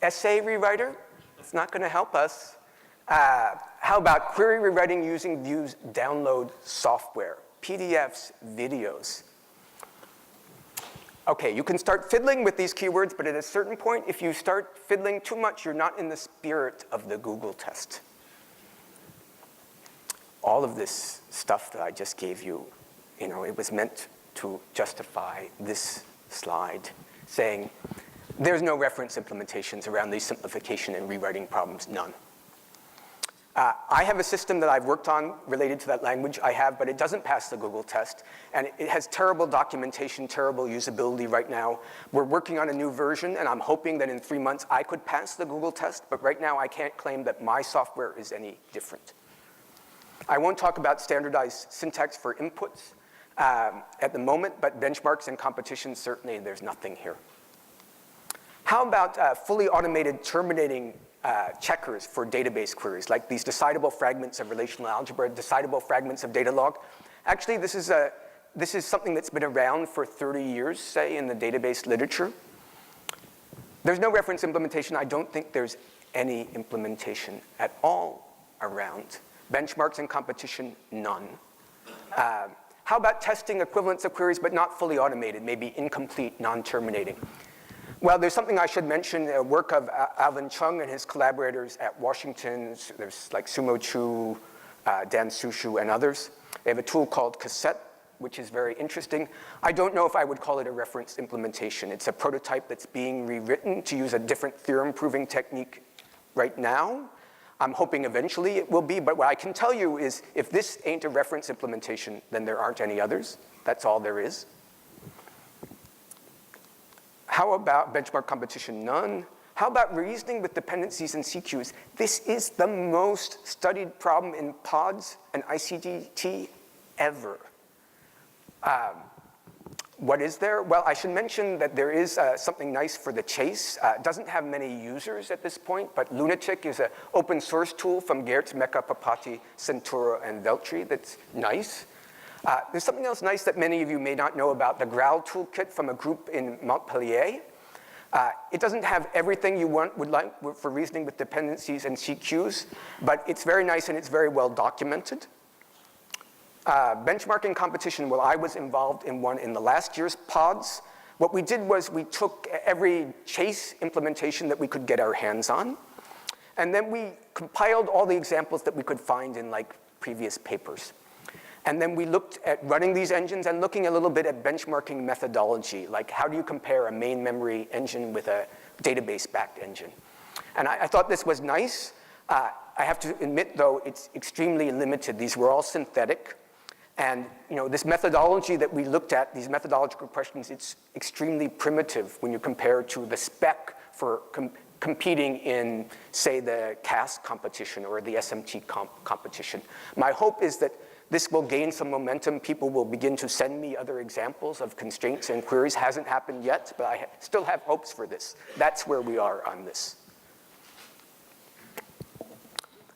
Essay rewriter? It's not going to help us. How about query rewriting using views download software? PDFs, videos. Okay, you can start fiddling with these keywords, but at a certain point, if you start fiddling too much, you're not in the spirit of the Google test. All of this stuff that I just gave you, it was meant to justify this slide, saying there's no reference implementations around these simplification and rewriting problems, none. I have a system that I've worked on related to that language, but it doesn't pass the Google test, and it has terrible documentation, terrible usability right now. We're working on a new version, and I'm hoping that in 3 months I could pass the Google test, but right now I can't claim that my software is any different. I won't talk about standardized syntax for inputs at the moment, but benchmarks and competition, certainly there's nothing here. How about fully automated terminating checkers for database queries, like these decidable fragments of relational algebra, decidable fragments of data log? Actually, this is something that's been around for 30 years, say, in the database literature. There's no reference implementation. I don't think there's any implementation at all around. Benchmarks and competition, none. How about testing equivalence of queries, but not fully automated, maybe incomplete, non-terminating? Well, there's something I should mention, a work of Alvin Chung and his collaborators at Washington. There's like Sumo Chu, Dan Sushu, and others. They have a tool called Cassette, which is very interesting. I don't know if I would call it a reference implementation. It's a prototype that's being rewritten to use a different theorem proving technique right now. I'm hoping eventually it will be, but what I can tell you is if this ain't a reference implementation, then there aren't any others. That's all there is. How about benchmark competition? None. How about reasoning with dependencies and CQs? This is the most studied problem in PODS and ICDT ever. What is there? Well, I should mention that there is something nice for the chase. It doesn't have many users at this point, but Lunatic is an open source tool from Geertz, Mecca, Papati, Centura, and Veltri that's nice. There's something else nice that many of you may not know about, the Graal toolkit from a group in Montpellier. It doesn't have everything you would like for reasoning with dependencies and CQs, but it's very nice and it's very well documented. Benchmarking competition, well, I was involved in one in the last year's PODS. What we did was we took every chase implementation that we could get our hands on, and then we compiled all the examples that we could find in like previous papers. And then we looked at running these engines and looking a little bit at benchmarking methodology, like how do you compare a main memory engine with a database-backed engine? And I thought this was nice. I have to admit, though, it's extremely limited. These were all synthetic. And this methodology that we looked at, these methodological questions, it's extremely primitive when you compare to the spec for competing in, say, the CAS competition or the SMT competition. My hope is that this will gain some momentum. People will begin to send me other examples of constraints and queries. Hasn't happened yet, but I still have hopes for this. That's where we are on this.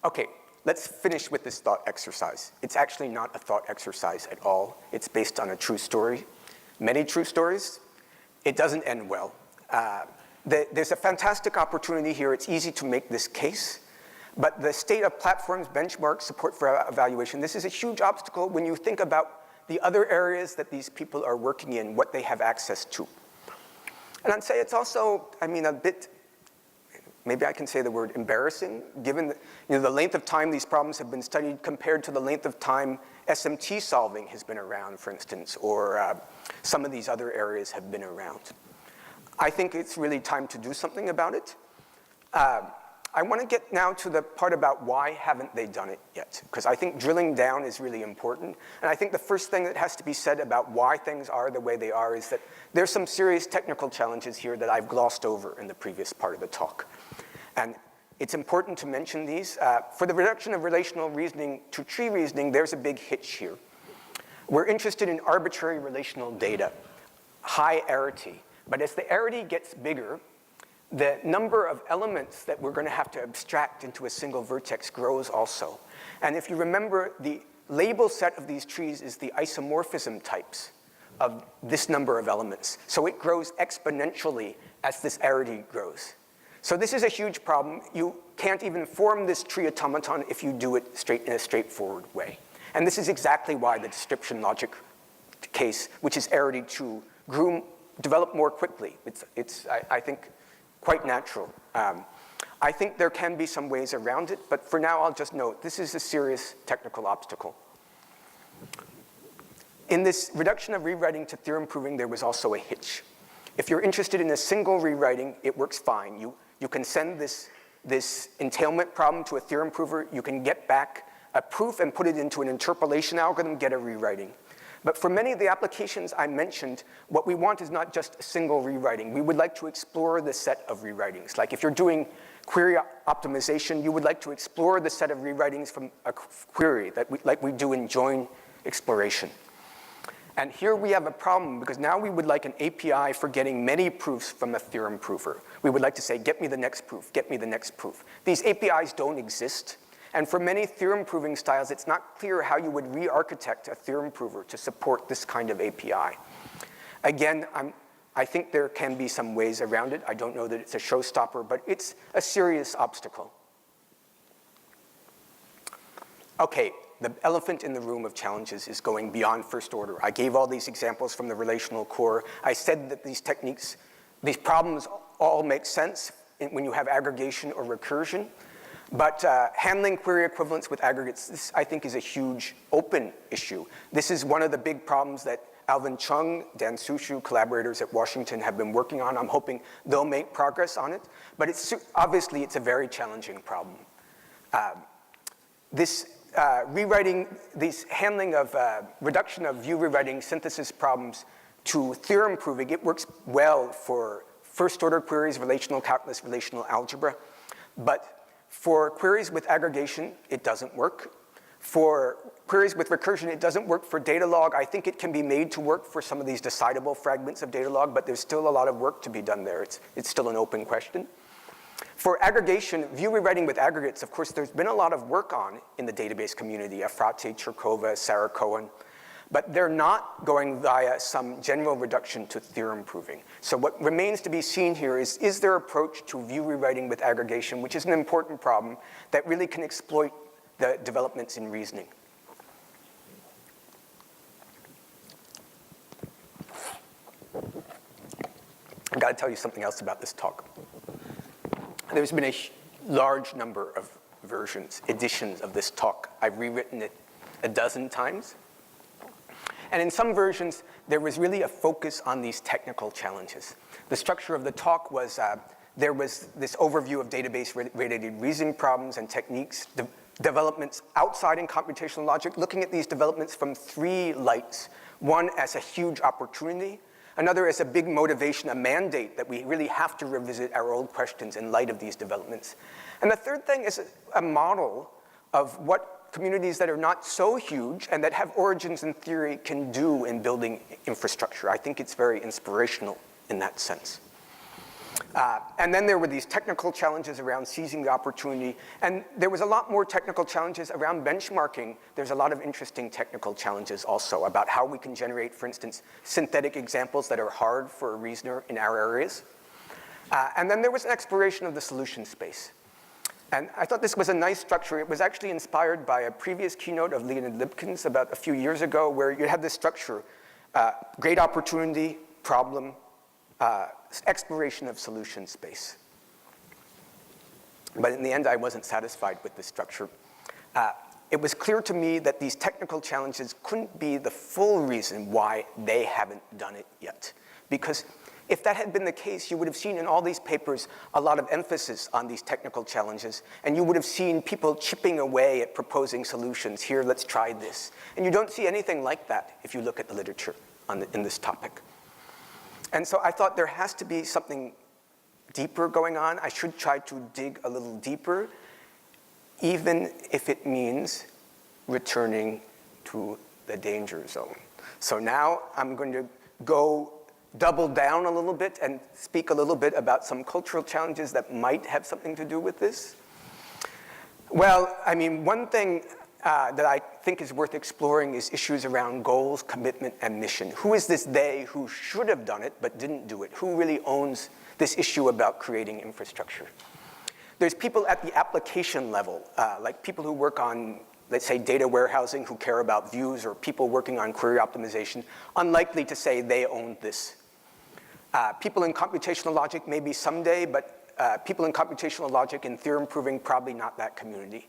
Okay, let's finish with this thought exercise. It's actually not a thought exercise at all. It's based on a true story. Many true stories. It doesn't end well. There's a fantastic opportunity here. It's easy to make this case. But the state of platforms, benchmarks, support for evaluation, this is a huge obstacle when you think about the other areas that these people are working in, what they have access to. And I'd say it's also, I mean, a bit, maybe I can say the word embarrassing, given the length of time these problems have been studied compared to the length of time SMT solving has been around, for instance, or some of these other areas have been around. I think it's really time to do something about it. I want to get now to the part about why haven't they done it yet, because I think drilling down is really important. And I think the first thing that has to be said about why things are the way they are is that there's some serious technical challenges here that I've glossed over in the previous part of the talk. And it's important to mention these. For the reduction of relational reasoning to tree reasoning, there's a big hitch here. We're interested in arbitrary relational data, high arity. But as the arity gets bigger, the number of elements that we're going to have to abstract into a single vertex grows also. And if you remember, the label set of these trees is the isomorphism types of this number of elements. So it grows exponentially as this arity grows. So this is a huge problem. You can't even form this tree automaton if you do it in a straightforward way. And this is exactly why the description logic case, which is arity 2, developed more quickly. It's I think, quite natural. I think there can be some ways around it, but for now I'll just note this is a serious technical obstacle. In this reduction of rewriting to theorem proving, there was also a hitch. If you're interested in a single rewriting, it works fine. You can send this entailment problem to a theorem prover, you can get back a proof and put it into an interpolation algorithm, get a rewriting. But for many of the applications I mentioned, what we want is not just a single rewriting. We would like to explore the set of rewritings. Like if you're doing query optimization, you would like to explore the set of rewritings from a query like we do in join exploration. And here we have a problem because now we would like an API for getting many proofs from a theorem prover. We would like to say, get me the next proof, get me the next proof. These APIs don't exist. And for many theorem proving styles, it's not clear how you would re-architect a theorem prover to support this kind of API. Again, I think there can be some ways around it. I don't know that it's a showstopper, but it's a serious obstacle. Okay, the elephant in the room of challenges is going beyond first order. I gave all these examples from the relational core. I said that these techniques, these problems all make sense when you have aggregation or recursion. But handling query equivalence with aggregates, this I think is a huge open issue. This is one of the big problems that Alvin Chung, Dan Sushu, collaborators at Washington have been working on. I'm hoping they'll make progress on it. But obviously it's a very challenging problem. Handling of reduction of view rewriting synthesis problems to theorem proving, it works well for first order queries, relational calculus, relational algebra. But for queries with aggregation, it doesn't work. For queries with recursion, it doesn't work for data log. I think it can be made to work for some of these decidable fragments of data log, but there's still a lot of work to be done there. It's still an open question. For aggregation, view rewriting with aggregates, of course, there's been a lot of work on in the database community, Efrate, Cherkova, Sarah Cohen. But they're not going via some general reduction to theorem proving. So what remains to be seen here is their approach to view rewriting with aggregation, which is an important problem that really can exploit the developments in reasoning. I've got to tell you something else about this talk. There's been a large number of versions, editions of this talk. I've rewritten it a dozen times. And in some versions, there was really a focus on these technical challenges. The structure of the talk was, there was this overview of database-related reasoning problems and techniques, developments outside in computational logic, looking at these developments from three lights. One as a huge opportunity, another as a big motivation, a mandate that we really have to revisit our old questions in light of these developments. And the third thing is a model of what communities that are not so huge and that have origins in theory can do in building infrastructure. I think it's very inspirational in that sense. And then there were these technical challenges around seizing the opportunity. And there was a lot more technical challenges around benchmarking. There's a lot of interesting technical challenges also about how we can generate, for instance, synthetic examples that are hard for a reasoner in our areas. And then there was an exploration of the solution space. And I thought this was a nice structure. It was actually inspired by a previous keynote of Leonid Lipkin's about a few years ago, where you had this structure, great opportunity, problem, exploration of solution space. But in the end, I wasn't satisfied with this structure. It was clear to me that these technical challenges couldn't be the full reason why they haven't done it yet. Because if that had been the case, you would have seen in all these papers a lot of emphasis on these technical challenges, and you would have seen people chipping away at proposing solutions. Here, let's try this. And you don't see anything like that if you look at the literature in this topic. And so I thought there has to be something deeper going on. I should try to dig a little deeper, even if it means returning to the danger zone. So now I'm going to go double down a little bit and speak a little bit about some cultural challenges that might have something to do with this. Well, I mean, one thing that I think is worth exploring is issues around goals, commitment, and mission. Who is this they who should have done it but didn't do it? Who really owns this issue about creating infrastructure? There's people at the application level, like people who work on, let's say, data warehousing, who care about views, or people working on query optimization, unlikely to say they own this. People in computational logic maybe someday, but people in computational logic and theorem proving, probably not that community.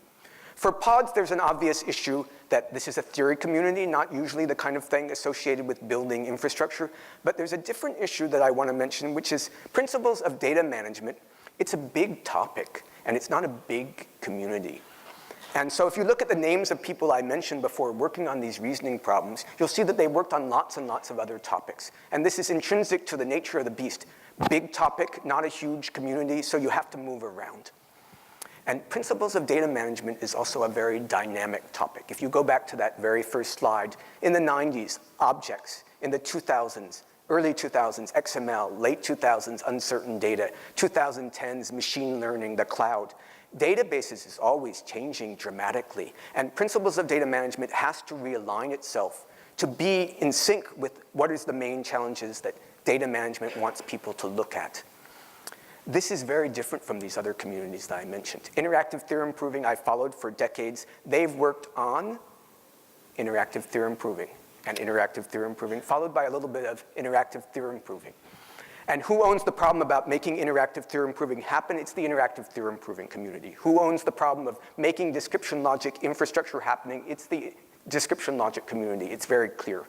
For PODS, there's an obvious issue that this is a theory community, not usually the kind of thing associated with building infrastructure. But there's a different issue that I want to mention, which is principles of data management. It's a big topic, and it's not a big community. And so if you look at the names of people I mentioned before working on these reasoning problems, you'll see that they worked on lots and lots of other topics. And this is intrinsic to the nature of the beast. Big topic, not a huge community, so you have to move around. And principles of data management is also a very dynamic topic. If you go back to that very first slide, in the 90s, objects. In the 2000s, early 2000s, XML. Late 2000s, uncertain data. 2010s, machine learning, the cloud. Databases is always changing dramatically. And principles of data management has to realign itself to be in sync with what is the main challenges that data management wants people to look at. This is very different from these other communities that I mentioned. Interactive theorem proving I followed for decades. They've worked on interactive theorem proving and interactive theorem proving, followed by a little bit of interactive theorem proving. And who owns the problem about making interactive theorem proving happen? It's the interactive theorem proving community. Who owns the problem of making description logic infrastructure happening? It's the description logic community. It's very clear.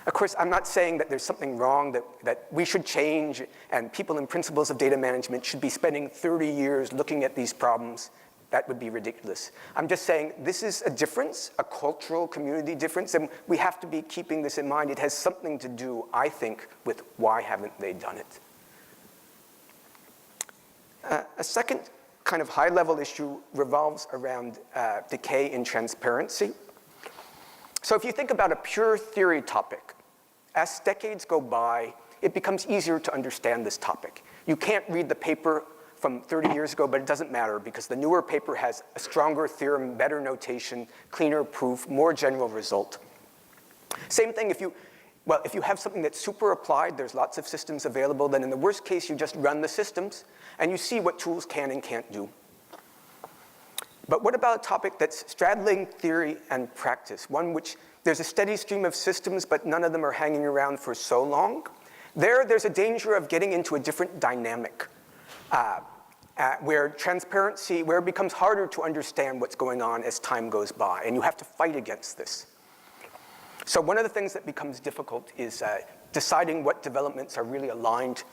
Of course, I'm not saying that there's something wrong that we should change, and people in principles of data management should be spending 30 years looking at these problems. That would be ridiculous. I'm just saying this is a difference, a cultural community difference, and we have to be keeping this in mind. It has something to do, I think, with why haven't they done it. A second kind of high-level issue revolves around decay in transparency. So if you think about a pure theory topic, as decades go by, it becomes easier to understand this topic. You can't read the paper from 30 years ago, but it doesn't matter because the newer paper has a stronger theorem, better notation, cleaner proof, more general result. Same thing if you have something that's super applied, there's lots of systems available, then in the worst case, you just run the systems and you see what tools can and can't do. But what about a topic that's straddling theory and practice, one which there's a steady stream of systems, but none of them are hanging around for so long? There's a danger of getting into a different dynamic where it becomes harder to understand what's going on as time goes by, and you have to fight against this. So one of the things that becomes difficult is deciding what developments are really aligned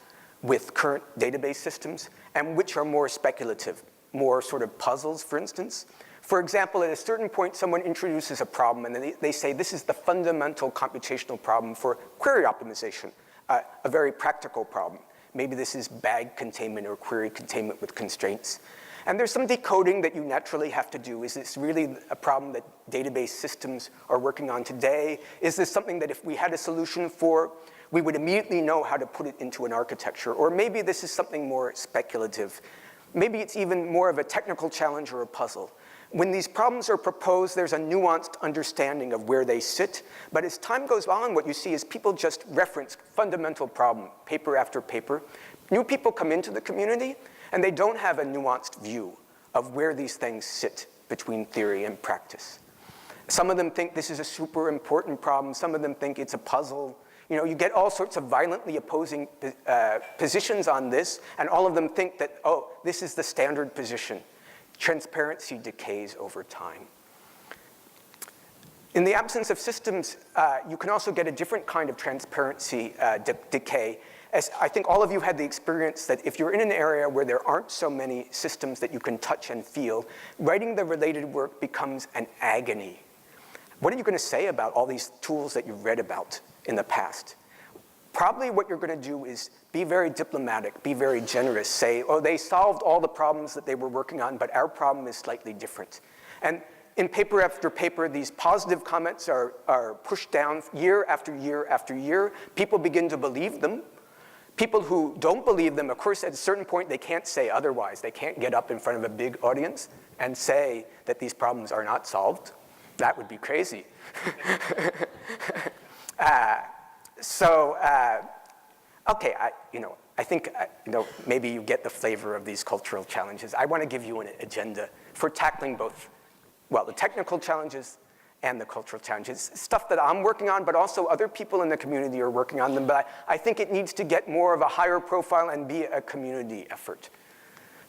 with current database systems and which are more speculative, more sort of puzzles, for instance. For example, at a certain point, someone introduces a problem, and they say this is the fundamental computational problem for query optimization, a very practical problem. Maybe this is bag containment or query containment with constraints. And there's some decoding that you naturally have to do. Is this really a problem that database systems are working on today? Is this something that if we had a solution for, we would immediately know how to put it into an architecture? Or maybe this is something more speculative. Maybe it's even more of a technical challenge or a puzzle. When these problems are proposed, there's a nuanced understanding of where they sit. But as time goes on, what you see is people just reference fundamental problem, paper after paper. New people come into the community, and they don't have a nuanced view of where these things sit between theory and practice. Some of them think this is a super important problem. Some of them think it's a puzzle. You know, you get all sorts of violently opposing positions on this, and all of them think that, oh, this is the standard position. Transparency decays over time. In the absence of systems, you can also get a different kind of transparency decay. As I think all of you had the experience that if you're in an area where there aren't so many systems that you can touch and feel, writing the related work becomes an agony. What are you going to say about all these tools that you've read about in the past? Probably what you're going to do is be very diplomatic, be very generous, say, oh, they solved all the problems that they were working on, but our problem is slightly different. And in paper after paper, these positive comments are pushed down year after year after year. People begin to believe them. People who don't believe them, of course, at a certain point, they can't say otherwise. They can't get up in front of a big audience and say that these problems are not solved. That would be crazy. Okay, I think maybe you get the flavor of these cultural challenges. I want to give you an agenda for tackling both, well, the technical challenges and the cultural challenges. Stuff that I'm working on, but also other people in the community are working on them. But I think it needs to get more of a higher profile and be a community effort.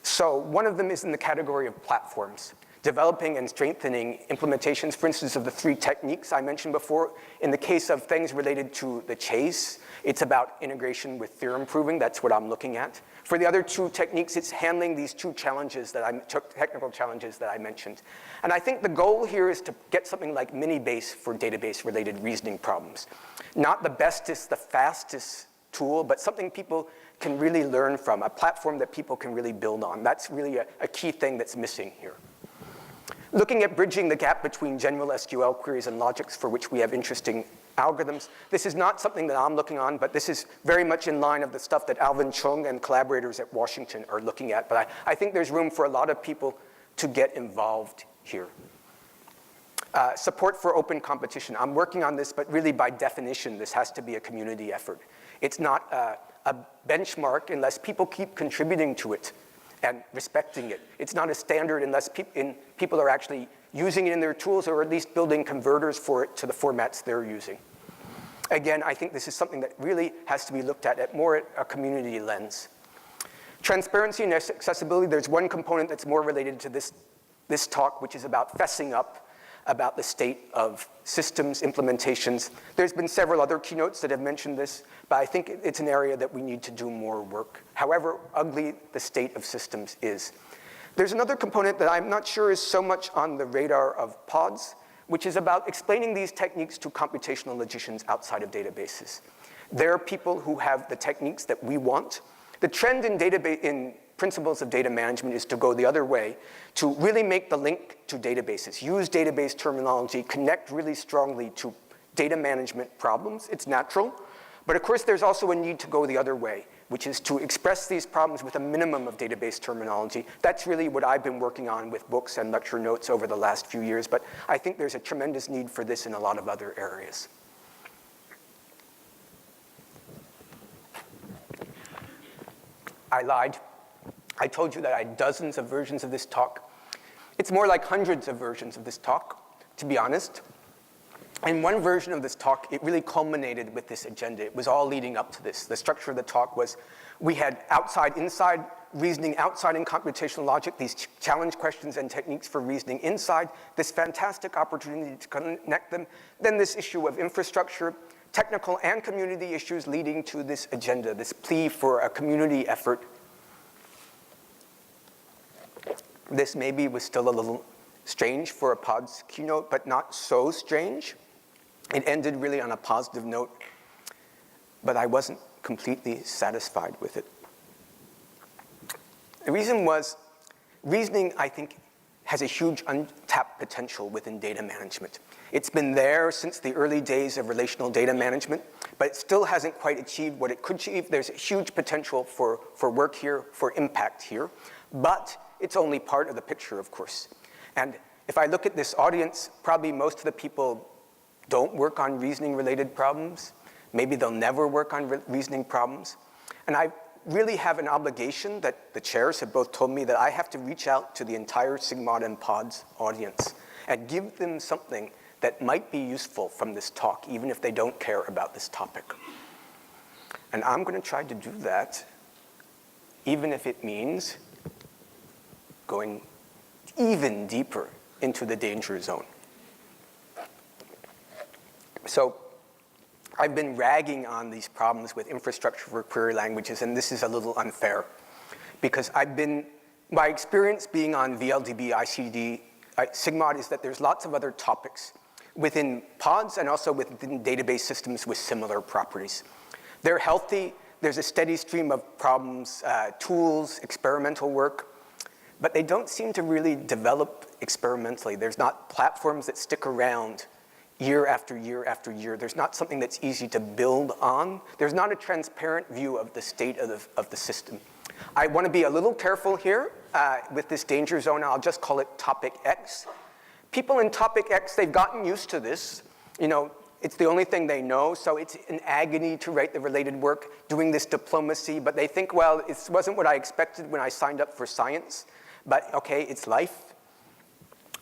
So one of them is in the category of platforms. Developing and strengthening implementations, for instance, of the 3 techniques I mentioned before. In the case of things related to the chase, it's about integration with theorem proving. That's what I'm looking at. For the other 2 techniques, it's handling these 2 challenges technical challenges that I mentioned. And I think the goal here is to get something like Minibase for database-related reasoning problems. Not the bestest, the fastest tool, but something people can really learn from, a platform that people can really build on. That's really a key thing that's missing here. Looking at bridging the gap between general SQL queries and logics for which we have interesting algorithms. This is not something that I'm looking on, but this is very much in line of the stuff that Alvin Chung and collaborators at Washington are looking at. But I think there's room for a lot of people to get involved here. Support for open competition. I'm working on this, but really by definition, this has to be a community effort. It's not a benchmark unless people keep contributing to it and respecting it. It's not a standard unless people are actually using it in their tools or at least building converters for it to the formats they're using. Again, I think this is something that really has to be looked at more at a community lens. Transparency and accessibility, there's one component that's more related to this talk, which is about fessing up about the state of systems implementations. There's been several other keynotes that have mentioned this, but I think it's an area that we need to do more work, however ugly the state of systems is. There's another component that I'm not sure is so much on the radar of PODS, which is about explaining these techniques to computational logicians outside of databases. There are people who have the techniques that we want. The trend in principles of data management is to go the other way, to really make the link to databases, use database terminology, connect really strongly to data management problems. It's natural. But of course, there's also a need to go the other way, which is to express these problems with a minimum of database terminology. That's really what I've been working on with books and lecture notes over the last few years, but I think there's a tremendous need for this in a lot of other areas. I lied. I told you that I had dozens of versions of this talk. It's more like hundreds of versions of this talk, to be honest. In one version of this talk, it really culminated with this agenda. It was all leading up to this. The structure of the talk was we had outside, inside, reasoning outside in computational logic, these challenge questions and techniques for reasoning inside, this fantastic opportunity to connect them, then this issue of infrastructure, technical and community issues leading to this agenda, this plea for a community effort. This maybe was still a little strange for a PODS keynote, but not so strange. It ended really on a positive note, but I wasn't completely satisfied with it. The reason was, reasoning, I think, has a huge untapped potential within data management. It's been there since the early days of relational data management, but it still hasn't quite achieved what it could achieve. There's a huge potential for work here, for impact here, but it's only part of the picture, of course. And If I look at this audience, probably most of the people don't work on reasoning-related problems. Maybe they'll never work on reasoning problems. And I really have an obligation that the chairs have both told me that I have to reach out to the entire SIGMOD and PODS audience and give them something that might be useful from this talk, even if they don't care about this topic. And I'm going to try to do that, even if it means going even deeper into the danger zone. So I've been ragging on these problems with infrastructure for query languages, and this is a little unfair, because my experience being on VLDB, ICD, SIGMOD is that there's lots of other topics within PODS and also within database systems with similar properties. They're healthy. There's a steady stream of problems, tools, experimental work, but they don't seem to really develop experimentally. There's not platforms that stick around year after year after year. There's not something that's easy to build on. There's not a transparent view of the state of the system. I want to be a little careful here with this danger zone. I'll just call it topic X. People in topic X, they've gotten used to this. You know, it's the only thing they know, so it's an agony to write the related work, doing this diplomacy, but they think, well, it wasn't what I expected when I signed up for science, but okay, it's life.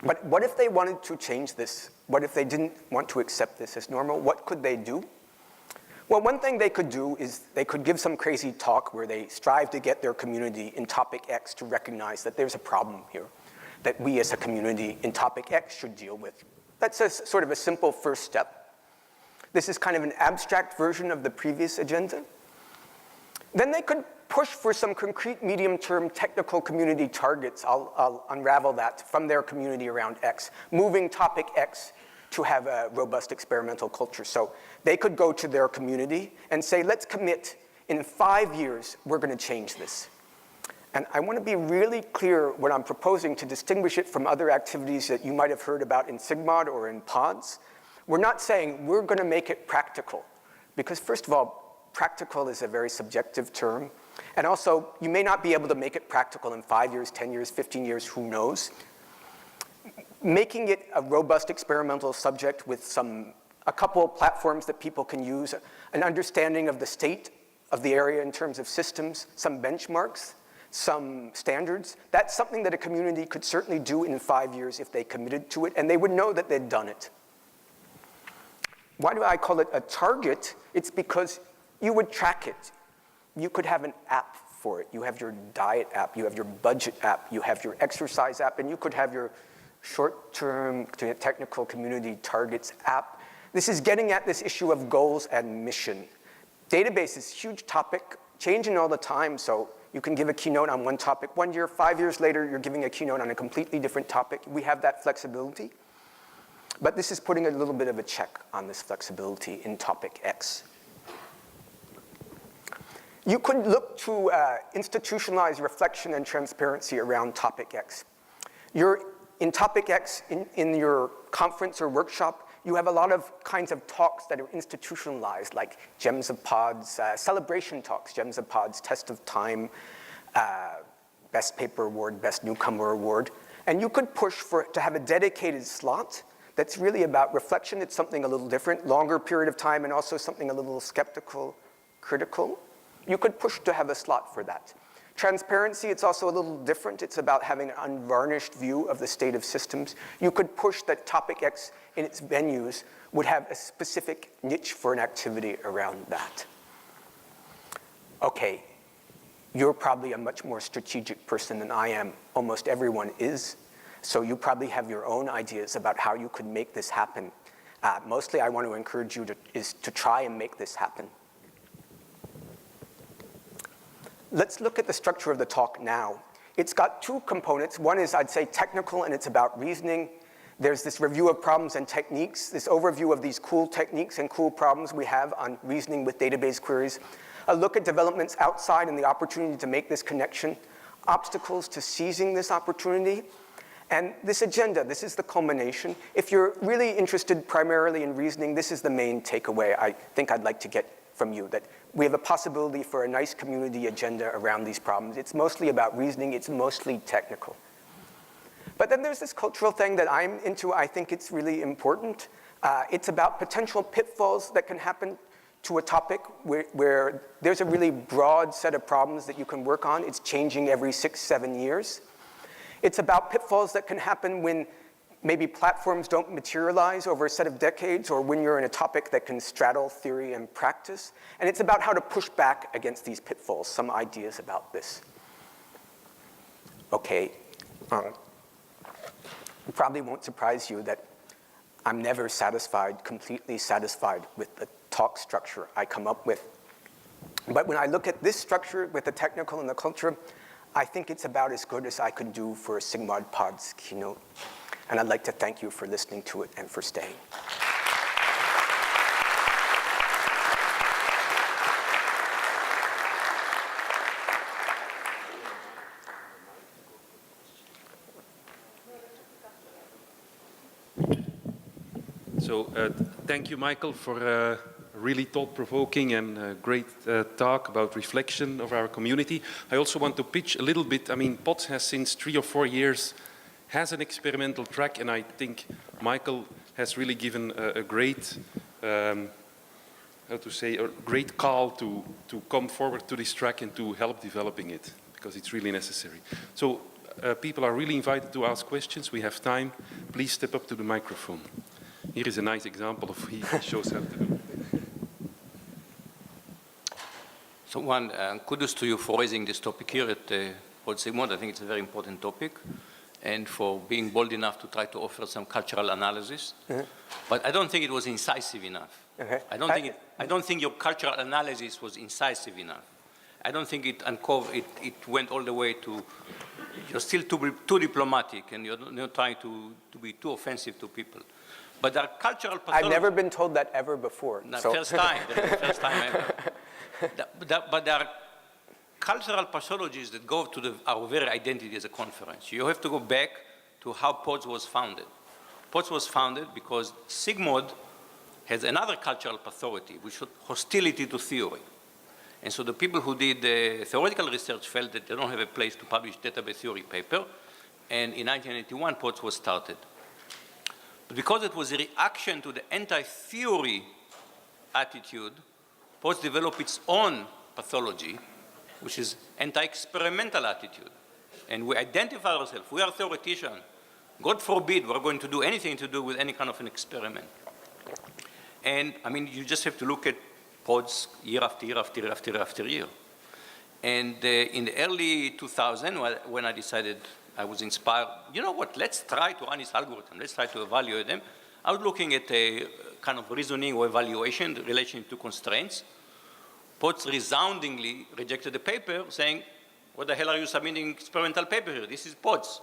But what if they wanted to change this? What if they didn't want to accept this as normal? What could they do? Well, one thing they could do is they could give some crazy talk where they strive to get their community in topic X to recognize that there's a problem here that we as a community in topic X should deal with. That's sort of a simple first step. This is kind of an abstract version of the previous agenda. Then they could push for some concrete medium-term technical community targets. I'll unravel that from their community around X, moving topic X to have a robust experimental culture. So they could go to their community and say, let's commit, in 5 years, we're going to change this. And I want to be really clear what I'm proposing to distinguish it from other activities that you might have heard about in SIGMOD or in PODS. We're not saying we're going to make it practical, because first of all, practical is a very subjective term. And also, you may not be able to make it practical in 5 years, 10 years, 15 years, who knows. Making it a robust experimental subject with a couple of platforms that people can use, an understanding of the state of the area in terms of systems, some benchmarks, some standards, that's something that a community could certainly do in 5 years if they committed to it, and they would know that they'd done it. Why do I call it a target? It's because you would track it. You could have an app for it. You have your diet app, you have your budget app, you have your exercise app, and you could have your short-term technical community targets app. This is getting at this issue of goals and mission. Database is a huge topic, changing all the time, so you can give a keynote on one topic 1 year, 5 years later, you're giving a keynote on a completely different topic. We have that flexibility. But this is putting a little bit of a check on this flexibility in topic X. You could look to institutionalize reflection and transparency around topic X. In topic X, in your conference or workshop, you have a lot of kinds of talks that are institutionalized, like Gems of PODS, celebration talks, Gems of PODS, Test of Time, Best Paper Award, Best Newcomer Award. And you could push to have a dedicated slot that's really about reflection. It's something a little different, longer period of time, and also something a little skeptical, critical. You could push to have a slot for that. Transparency, it's also a little different. It's about having an unvarnished view of the state of systems. You could push that topic X in its venues would have a specific niche for an activity around that. Okay, you're probably a much more strategic person than I am. Almost everyone is. So you probably have your own ideas about how you could make this happen. Mostly I want to encourage you to try and make this happen. Let's look at the structure of the talk now. It's got two components. One is, I'd say, technical, and it's about reasoning. There's this review of problems and techniques, this overview of these cool techniques and cool problems we have on reasoning with database queries. A look at developments outside and the opportunity to make this connection, obstacles to seizing this opportunity. And this agenda, this is the culmination. If you're really interested primarily in reasoning, this is the main takeaway I think I'd like to get from you, that we have a possibility for a nice community agenda around these problems. It's mostly about reasoning, it's mostly technical. But then there's this cultural thing that I'm into. I think it's really important. It's about potential pitfalls that can happen to a topic where there's a really broad set of problems that you can work on. It's changing every 6-7 years. It's about pitfalls that can happen when maybe platforms don't materialize over a set of decades, or when you're in a topic that can straddle theory and practice. And it's about how to push back against these pitfalls, some ideas about this. Okay, it probably won't surprise you that I'm never completely satisfied with the talk structure I come up with. But when I look at this structure with the technical and the culture, I think it's about as good as I could do for a SIGMOD PODS keynote. And I'd like to thank you for listening to it and for staying. So thank you, Michael, for a really thought-provoking and great talk about reflection of our community. I also want to pitch a little bit. I mean, PODS has since 3 or 4 years has an experimental track, and I think Michael has really given a great, how to say, a great call to come forward to this track and to help developing it, because it's really necessary. So people are really invited to ask questions. We have time. Please step up to the microphone. Here is a nice example of he shows how to do. So one, kudos to you for raising this topic here at PODS SIGMOD. I think it's a very important topic, and for being bold enough to try to offer some cultural analysis. But I don't think it was incisive enough. I don't think your cultural analysis was incisive enough. I don't think it uncovered, it went all the way to, you're still too diplomatic, and you're trying to be too offensive to people. But there are cultural pathologies. I've never been told that ever before. So. First time ever. But there are cultural pathologies that go to our very identity as a conference. You have to go back to how PODS was founded. PODS was founded because SIGMOD has another cultural pathology, which is hostility to theory. And so the people who did the theoretical research felt that they don't have a place to publish database theory paper. And in 1981, PODS was started. But because it was a reaction to the anti-theory attitude, PODS developed its own pathology, which is anti-experimental attitude. And we identify ourselves. We are theoreticians. God forbid we're going to do anything to do with any kind of an experiment. And I mean, you just have to look at PODS year after year after year after year after year. And in the early 2000s, when I decided, I was inspired, you know what, let's try to run this algorithm. Let's try to evaluate them. I was looking at a kind of reasoning or evaluation in relation to constraints. PODS resoundingly rejected the paper, saying, what the hell are you submitting experimental paper here? This is PODS.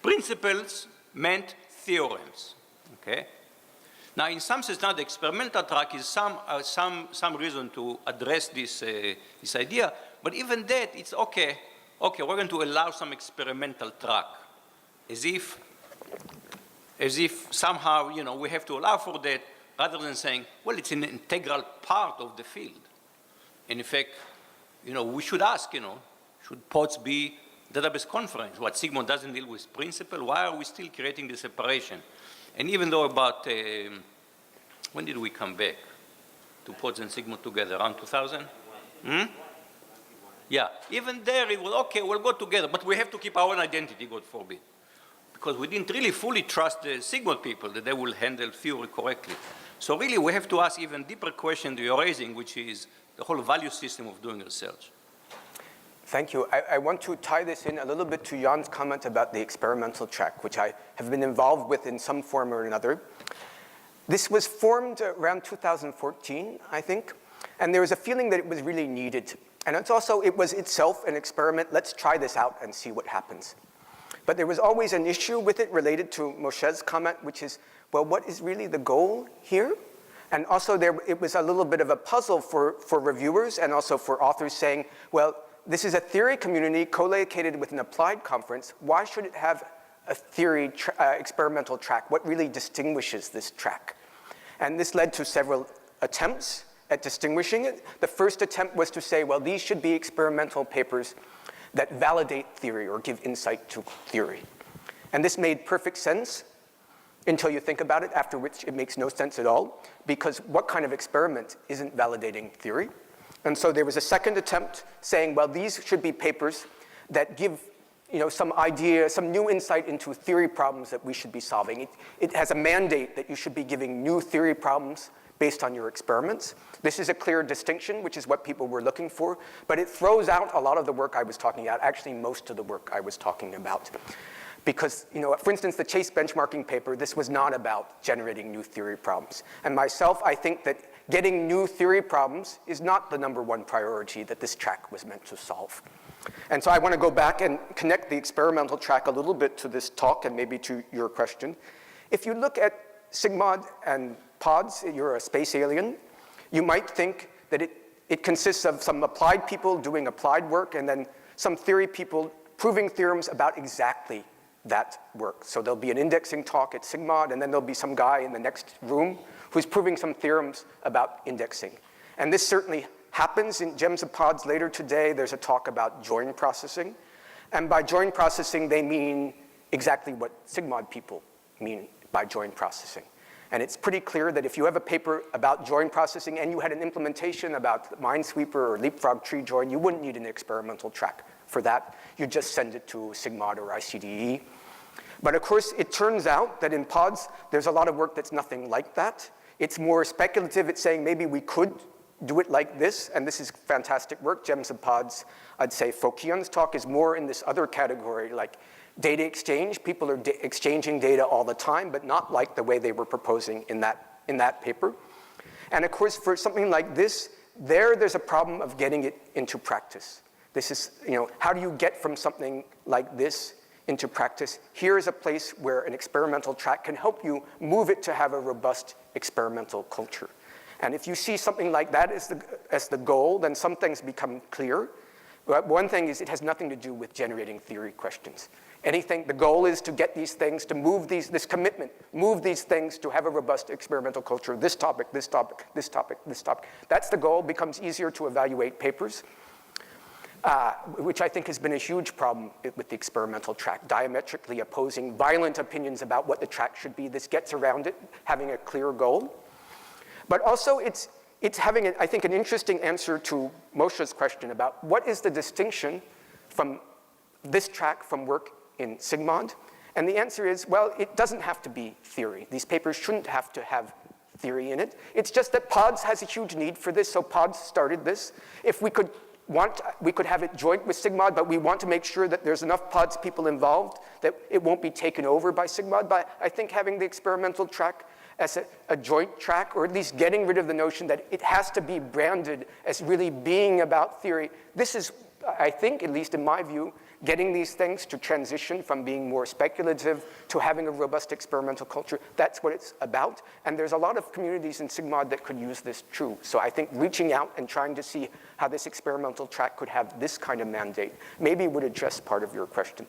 Principles meant theorems, okay? Now, in some sense, now the experimental track is some reason to address this idea, but even that, it's okay. Okay, we're going to allow some experimental track, as if somehow, you know, we have to allow for that, rather than saying, well, it's an integral part of the field. And in fact, you know, we should ask, you know, should PODS be database conference? What, SIGMOD doesn't deal with principle? Why are we still creating the separation? And even though about, when did we come back to PODS and SIGMOD together? Around 2000? Yeah, even there it was, okay, we'll go together, but we have to keep our own identity, God forbid. Because we didn't really fully trust the SIGMOD people that they will handle theory correctly. So really we have to ask even deeper question that you're raising, which is the whole value system of doing research. Thank you. I want to tie this in a little bit to Jan's comment about the experimental track, which I have been involved with in some form or another. This was formed around 2014, I think, and there was a feeling that it was really needed. And it was itself an experiment. Let's try this out and see what happens. But there was always an issue with it related to Moshe's comment, which is, well, what is really the goal here? And also it was a little bit of a puzzle for reviewers and also for authors saying, well, this is a theory community co-located with an applied conference. Why should it have a theory experimental track? What really distinguishes this track? And this led to several attempts at distinguishing it. The first attempt was to say, well, these should be experimental papers that validate theory or give insight to theory. And this made perfect sense until you think about it, after which it makes no sense at all, because what kind of experiment isn't validating theory? And so there was a second attempt saying, well, these should be papers that give some idea, some new insight into theory problems that we should be solving. It has a mandate that you should be giving new theory problems based on your experiments. This is a clear distinction, which is what people were looking for, but it throws out a lot of the work I was talking about, actually most of the work I was talking about. Because, for instance, the Chase benchmarking paper, this was not about generating new theory problems. And myself, I think that getting new theory problems is not the #1 priority that this track was meant to solve. And so I want to go back and connect the experimental track a little bit to this talk and maybe to your question. If you look at SIGMOD and PODS, you're a space alien, you might think that it consists of some applied people doing applied work and then some theory people proving theorems about exactly that work. So there'll be an indexing talk at SIGMOD, and then there'll be some guy in the next room who's proving some theorems about indexing. And this certainly happens in Gems of Pods later today. There's a talk about join processing. And by join processing, they mean exactly what SIGMOD people mean by join processing. And it's pretty clear that if you have a paper about join processing and you had an implementation about Minesweeper or Leapfrog tree join, you wouldn't need an experimental track for that. You just send it to SIGMOD or ICDE. But of course, it turns out that in PODS, there's a lot of work that's nothing like that. It's more speculative. It's saying maybe we could do it like this, and this is fantastic work. Gems of Pods, I'd say Fokian's talk is more in this other category, like data exchange. People are exchanging data all the time, but not like the way they were proposing in that paper. And of course, for something like this, there's a problem of getting it into practice. This is, how do you get from something like this into practice? Here is a place where an experimental track can help you move it to have a robust experimental culture. And if you see something like that as the goal, then some things become clear. But one thing is it has nothing to do with generating theory questions. The goal is to get these things, to move this commitment, move these things to have a robust experimental culture, this topic, this topic, this topic, this topic. That's the goal. It becomes easier to evaluate papers, which I think has been a huge problem with the experimental track, diametrically opposing violent opinions about what the track should be. This gets around it, having a clear goal. But also it's having, I think, an interesting answer to Moshe's question about what is the distinction from this track from work in SIGMOD? And the answer is, well, it doesn't have to be theory. These papers shouldn't have to have theory in it. It's just that PODS has a huge need for this, so PODS started this. If we could have it joint with SIGMOD, but we want to make sure that there's enough PODS people involved that it won't be taken over by SIGMOD. But I think having the experimental track as a joint track, or at least getting rid of the notion that it has to be branded as really being about theory. This is, I think, at least in my view, getting these things to transition from being more speculative to having a robust experimental culture. That's what it's about. And there's a lot of communities in SIGMOD that could use this too. So I think reaching out and trying to see how this experimental track could have this kind of mandate maybe would address part of your question.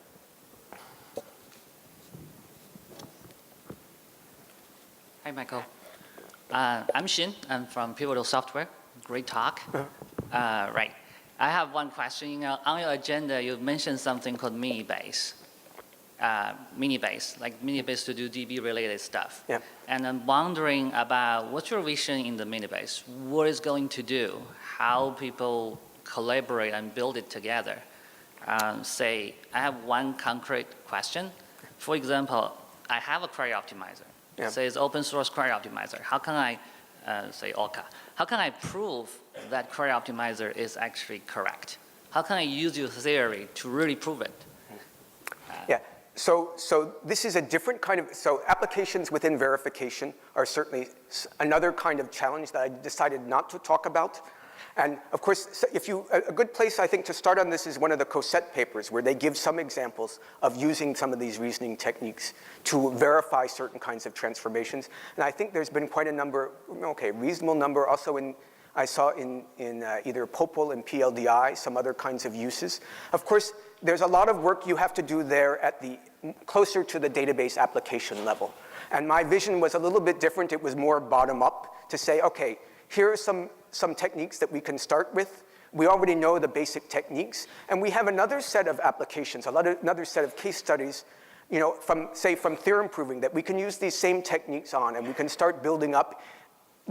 Hi, Michael. I'm Xin. I'm from Pivotal Software. Great talk. Right. I have one question. On your agenda, you mentioned something called Minibase. Like Minibase to do DB-related stuff. Yeah. And I'm wondering about what's your vision in the Minibase? What it's going to do? How people collaborate and build it together? Say, I have one concrete question. For example, I have a query optimizer. Yeah. Say it's open source query optimizer. How can I, say Orca, how can I prove that query optimizer is actually correct? How can I use your theory to really prove it? Yeah, so this is a different kind of, so applications within verification are certainly another kind of challenge that I decided not to talk about. And of course, a good place I think to start on this is one of the Cosette papers where they give some examples of using some of these reasoning techniques to verify certain kinds of transformations. And I think there's been quite a number, reasonable number also I saw in either POPL and PLDI, some other kinds of uses. Of course, there's a lot of work you have to do there at closer to the database application level. And my vision was a little bit different. It was more bottom up to say, okay, here are some techniques that we can start with. We already know the basic techniques. And we have another set of applications, another set of case studies you know, from theorem proving, that we can use these same techniques on, and we can start building up,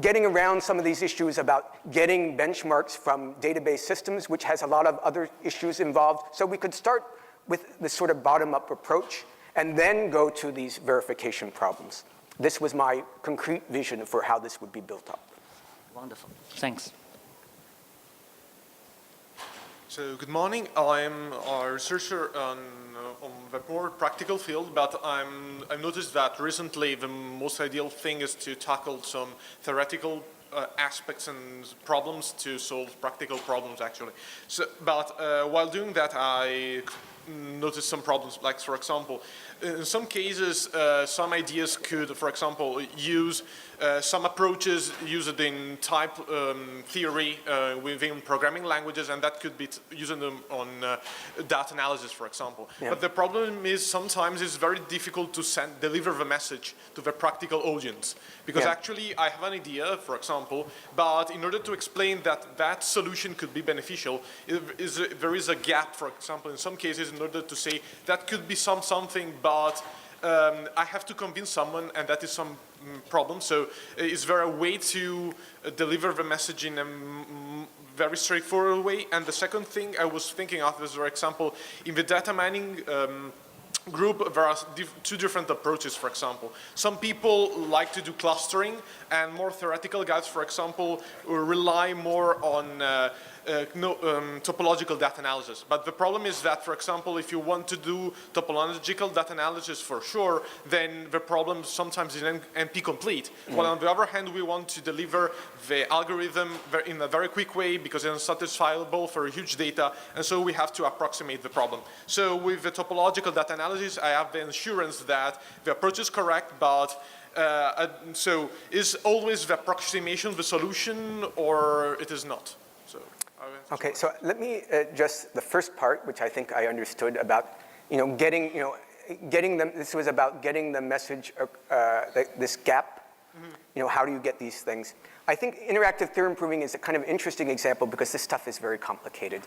getting around some of these issues about getting benchmarks from database systems, which has a lot of other issues involved. So we could start with this sort of bottom-up approach and then go to these verification problems. This was my concrete vision for how this would be built up. Wonderful. Thanks. So good morning. I'm a researcher on the more practical field, but I've noticed that recently the most ideal thing is to tackle some theoretical aspects and problems to solve practical problems, actually. So, but while doing that, I noticed some problems, like, for example, in some cases, some ideas could, for example, use some approaches used in type theory within programming languages, and that could be using them on data analysis, for example. Yeah. But the problem is sometimes it's very difficult to deliver the message to the practical audience. Because actually I have an idea, for example, but in order to explain that that solution could be beneficial, there is a gap, for example, in some cases, in order to say that could be something, but I have to convince someone, and that is some problem. So is there a way to deliver the message in a very straightforward way? And the second thing I was thinking of is, for example, in the data mining group, there are two different approaches, for example. Some people like to do clustering, and more theoretical guys, for example, rely more on topological data analysis. But the problem is that, for example, if you want to do topological data analysis for sure, then the problem sometimes is NP complete. While on the other hand, we want to deliver the algorithm in a very quick way because it's unsatisfiable for huge data, and so we have to approximate the problem. So with the topological data analysis, I have the assurance that the approach is correct, but so is always the approximation the solution, or it is not? So. Okay, so let me just the first part, which I think I understood about, getting them. This was about getting the message, this gap. How do you get these things? I think interactive theorem proving is a kind of interesting example because this stuff is very complicated.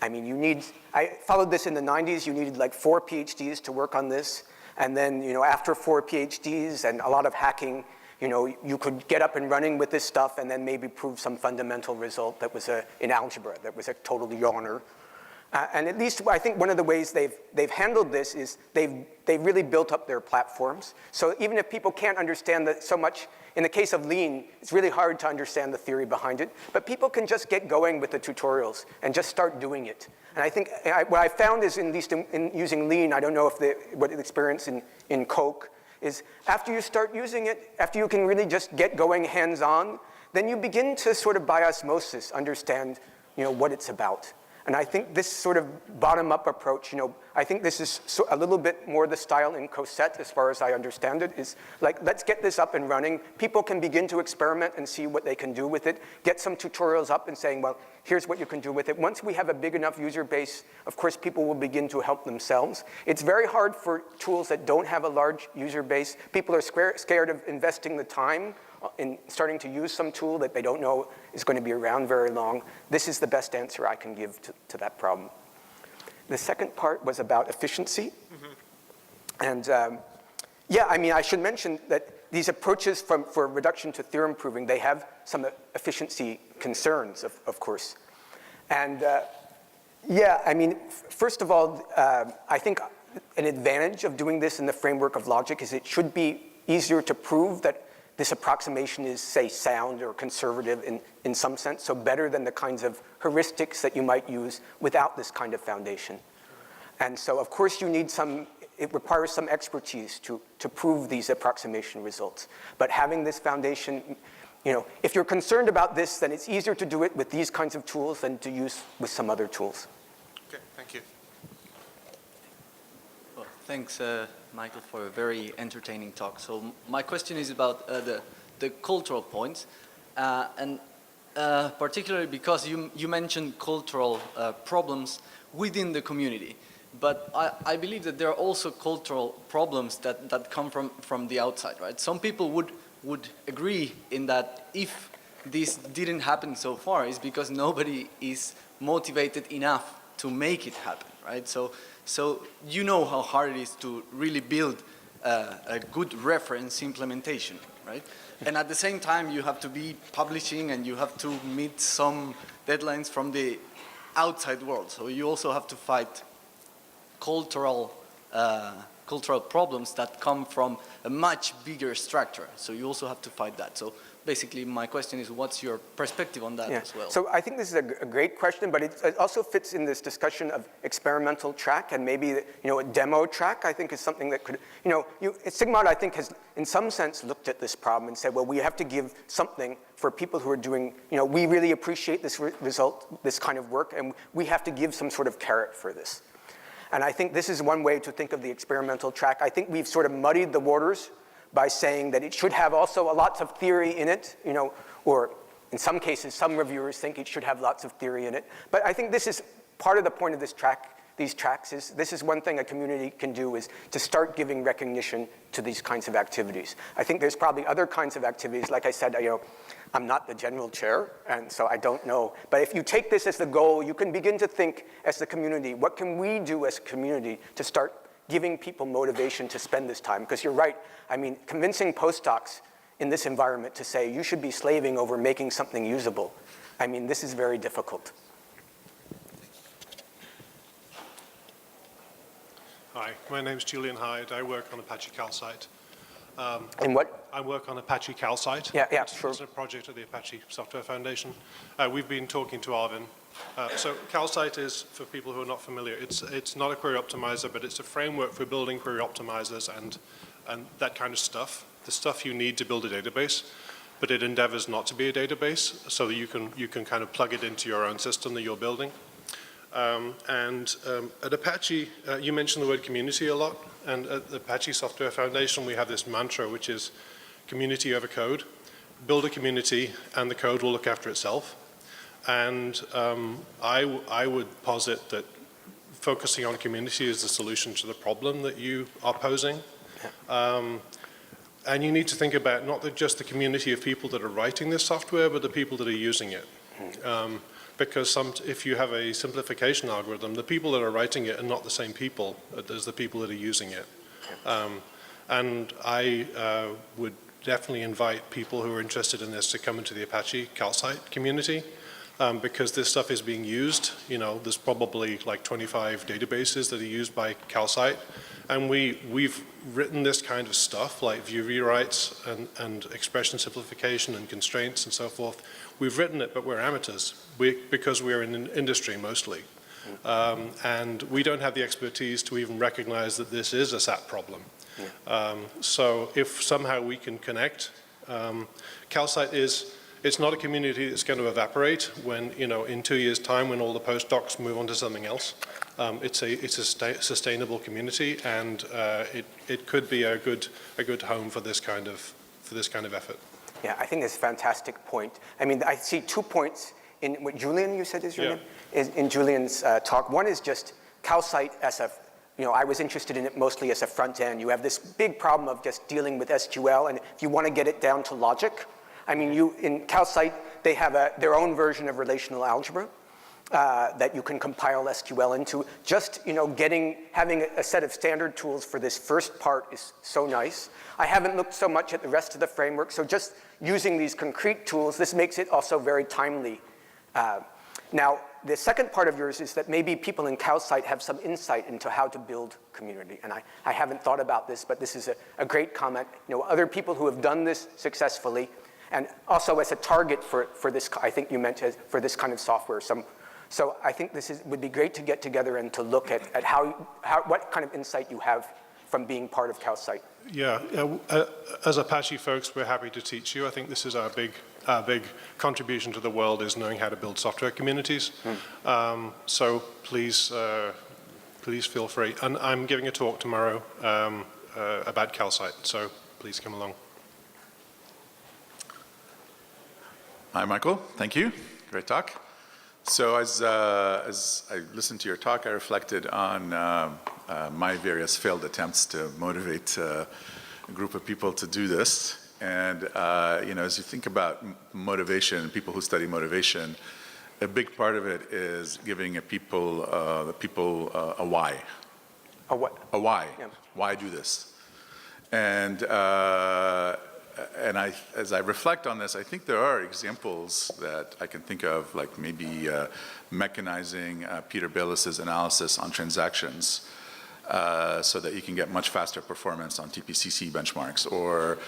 I mean, I followed this in the 90s. You needed like 4 PhDs to work on this, and then after 4 PhDs and a lot of hacking, you could get up and running with this stuff and then maybe prove some fundamental result that was in algebra, that was a total yawner. And at least I think one of the ways they've handled this is they've really built up their platforms. So even if people can't understand that so much, in the case of Lean, it's really hard to understand the theory behind it, but people can just get going with the tutorials and just start doing it. And I think what I found is, at least in using Lean, I don't know what the experience in Coke, is after you start using it, after you can really just get going hands-on, then you begin to sort of by osmosis understand, what it's about. And I think this sort of bottom-up approach, I think this is a little bit more the style in Cosette, as far as I understand it, is like, let's get this up and running. People can begin to experiment and see what they can do with it, get some tutorials up and saying, well, here's what you can do with it. Once we have a big enough user base, of course, people will begin to help themselves. It's very hard for tools that don't have a large user base. People are scared of investing the time in starting to use some tool that they don't know is going to be around very long. This is the best answer I can give to that problem. The second part was about efficiency. And I mean, I should mention that these approaches for reduction to theorem proving, they have some efficiency concerns, of course. And I mean, first of all, I think an advantage of doing this in the framework of logic is it should be easier to prove that this approximation is, say, sound or conservative in some sense, so better than the kinds of heuristics that you might use without this kind of foundation. And so, of course, it requires some expertise to prove these approximation results. But having this foundation, if you're concerned about this, then it's easier to do it with these kinds of tools than to use with some other tools. Okay, thank you. Well, thanks, Michael, for a very entertaining talk. So my question is about the cultural points, and particularly because you mentioned cultural problems within the community. But I believe that there are also cultural problems that come from the outside, right? Some people would agree in that if this didn't happen so far, it's because nobody is motivated enough to make it happen, right? So So you know how hard it is to really build a good reference implementation, right? And at the same time, you have to be publishing and you have to meet some deadlines from the outside world. So you also have to fight cultural problems that come from a much bigger structure. So you also have to fight that. So basically, my question is, what's your perspective on that as well? So I think this is a great question, but it also fits in this discussion of experimental track, and maybe a demo track. I think is something that could, SIGMOD I think has in some sense looked at this problem and said, well, we have to give something for people who are doing, we really appreciate this result, this kind of work, and we have to give some sort of carrot for this. And I think this is one way to think of the experimental track. I think we've sort of muddied the waters by saying that it should have also lots of theory in it, or in some cases, some reviewers think it should have lots of theory in it. But I think this is part of the point of this track, these tracks is, this is one thing a community can do is to start giving recognition to these kinds of activities. I think there's probably other kinds of activities. Like I said, I'm not the general chair, and so I don't know. But if you take this as the goal, you can begin to think as the community, what can we do as a community to start giving people motivation to spend this time? Because you're right, I mean, convincing postdocs in this environment to say you should be slaving over making something usable, I mean, this is very difficult. Hi, my name is Julian Hyde. I work on Apache Calcite. And what? I work on Apache Calcite. Yeah, sure. It's a project of the Apache Software Foundation. We've been talking to Arvin. So Calcite is, for people who are not familiar, it's not a query optimizer, but it's a framework for building query optimizers and that kind of stuff, the stuff you need to build a database, but it endeavors not to be a database, so that you can kind of plug it into your own system that you're building. At Apache, you mentioned the word community a lot, and at the Apache Software Foundation we have this mantra, which is community over code. Build a community and the code will look after itself. And I would posit that focusing on community is the solution to the problem that you are posing. And you need to think about not just the community of people that are writing this software, but the people that are using it. Because if you have a simplification algorithm, the people that are writing it are not the same people as the people that are using it. And I would definitely invite people who are interested in this to come into the Apache Calcite community, because this stuff is being used. There's probably like 25 databases that are used by Calcite, and we've written this kind of stuff like view rewrites and expression simplification and constraints and so forth. We've written it, but we're amateurs because we're in industry mostly. And we don't have the expertise to even recognize that this is a SAP problem. So if somehow we can connect, Calcite it's not a community that's going to evaporate when, in 2 years' time when all the postdocs move on to something else. It's a sustainable community, and it could be a good home for this kind of effort. Yeah, I think that's a fantastic point. I mean, I see 2 points in what Julian, you said is your name? Is in Julian's talk. One is just Calcite as a, I was interested in it mostly as a front end. You have this big problem of just dealing with SQL, and if you want to get it down to logic, I mean, in Calcite, they have their own version of relational algebra that you can compile SQL into. Just, having a set of standard tools for this first part is so nice. I haven't looked so much at the rest of the framework, so just using these concrete tools, this makes it also very timely. Now, the second part of yours is that maybe people in Calcite have some insight into how to build community. And I haven't thought about this, but this is a great comment. Other people who have done this successfully, and also as a target for this, I think you meant for this kind of software. So I think would be great to get together and to look at what kind of insight you have from being part of Calcite. Yeah, as Apache folks, we're happy to teach you. I think this is our big contribution to the world, is knowing how to build software communities. So please feel free. And I'm giving a talk tomorrow about Calcite, so please come along. Hi, Michael. Thank you. Great talk. So as I listened to your talk, I reflected on my various failed attempts to motivate a group of people to do this. And as you think about motivation, people who study motivation, a big part of it is giving the people a why. A what? A why. Yeah. Why do this? And as I reflect on this, I think there are examples that I can think of, like maybe mechanizing Peter Baylis's analysis on transactions so that you can get much faster performance on TPCC benchmarks, or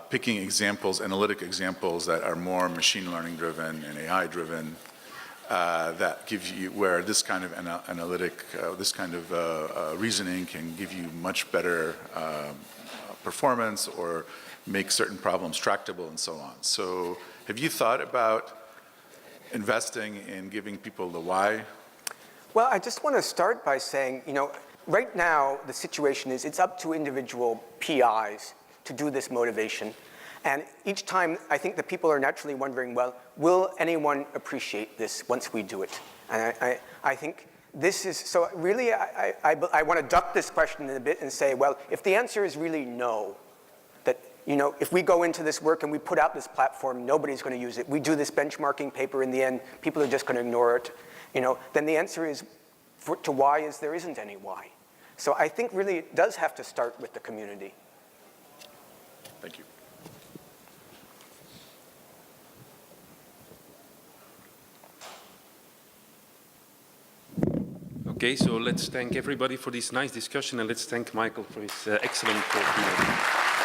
picking examples, analytic examples that are more machine learning driven and AI driven, that gives you, where this kind of this kind of reasoning can give you much better performance or make certain problems tractable and so on. So have you thought about investing in giving people the why? Well, I just want to start by saying, you know, right now the situation is it's up to individual PIs to do this motivation. And each time, I think the people are naturally wondering, well, will anyone appreciate this once we do it? And I think this is, so really I want to duck this question in a bit and say, well, if the answer is really no, that, you know, if we go into this work and we put out this platform, nobody's going to use it, we do this benchmarking paper in the end, people are just going to ignore it, you know, then the answer is, to why is there isn't any why. So I think really it does have to start with the community. Thank you. Okay, so let's thank everybody for this nice discussion, and let's thank Michael for his excellent keynote.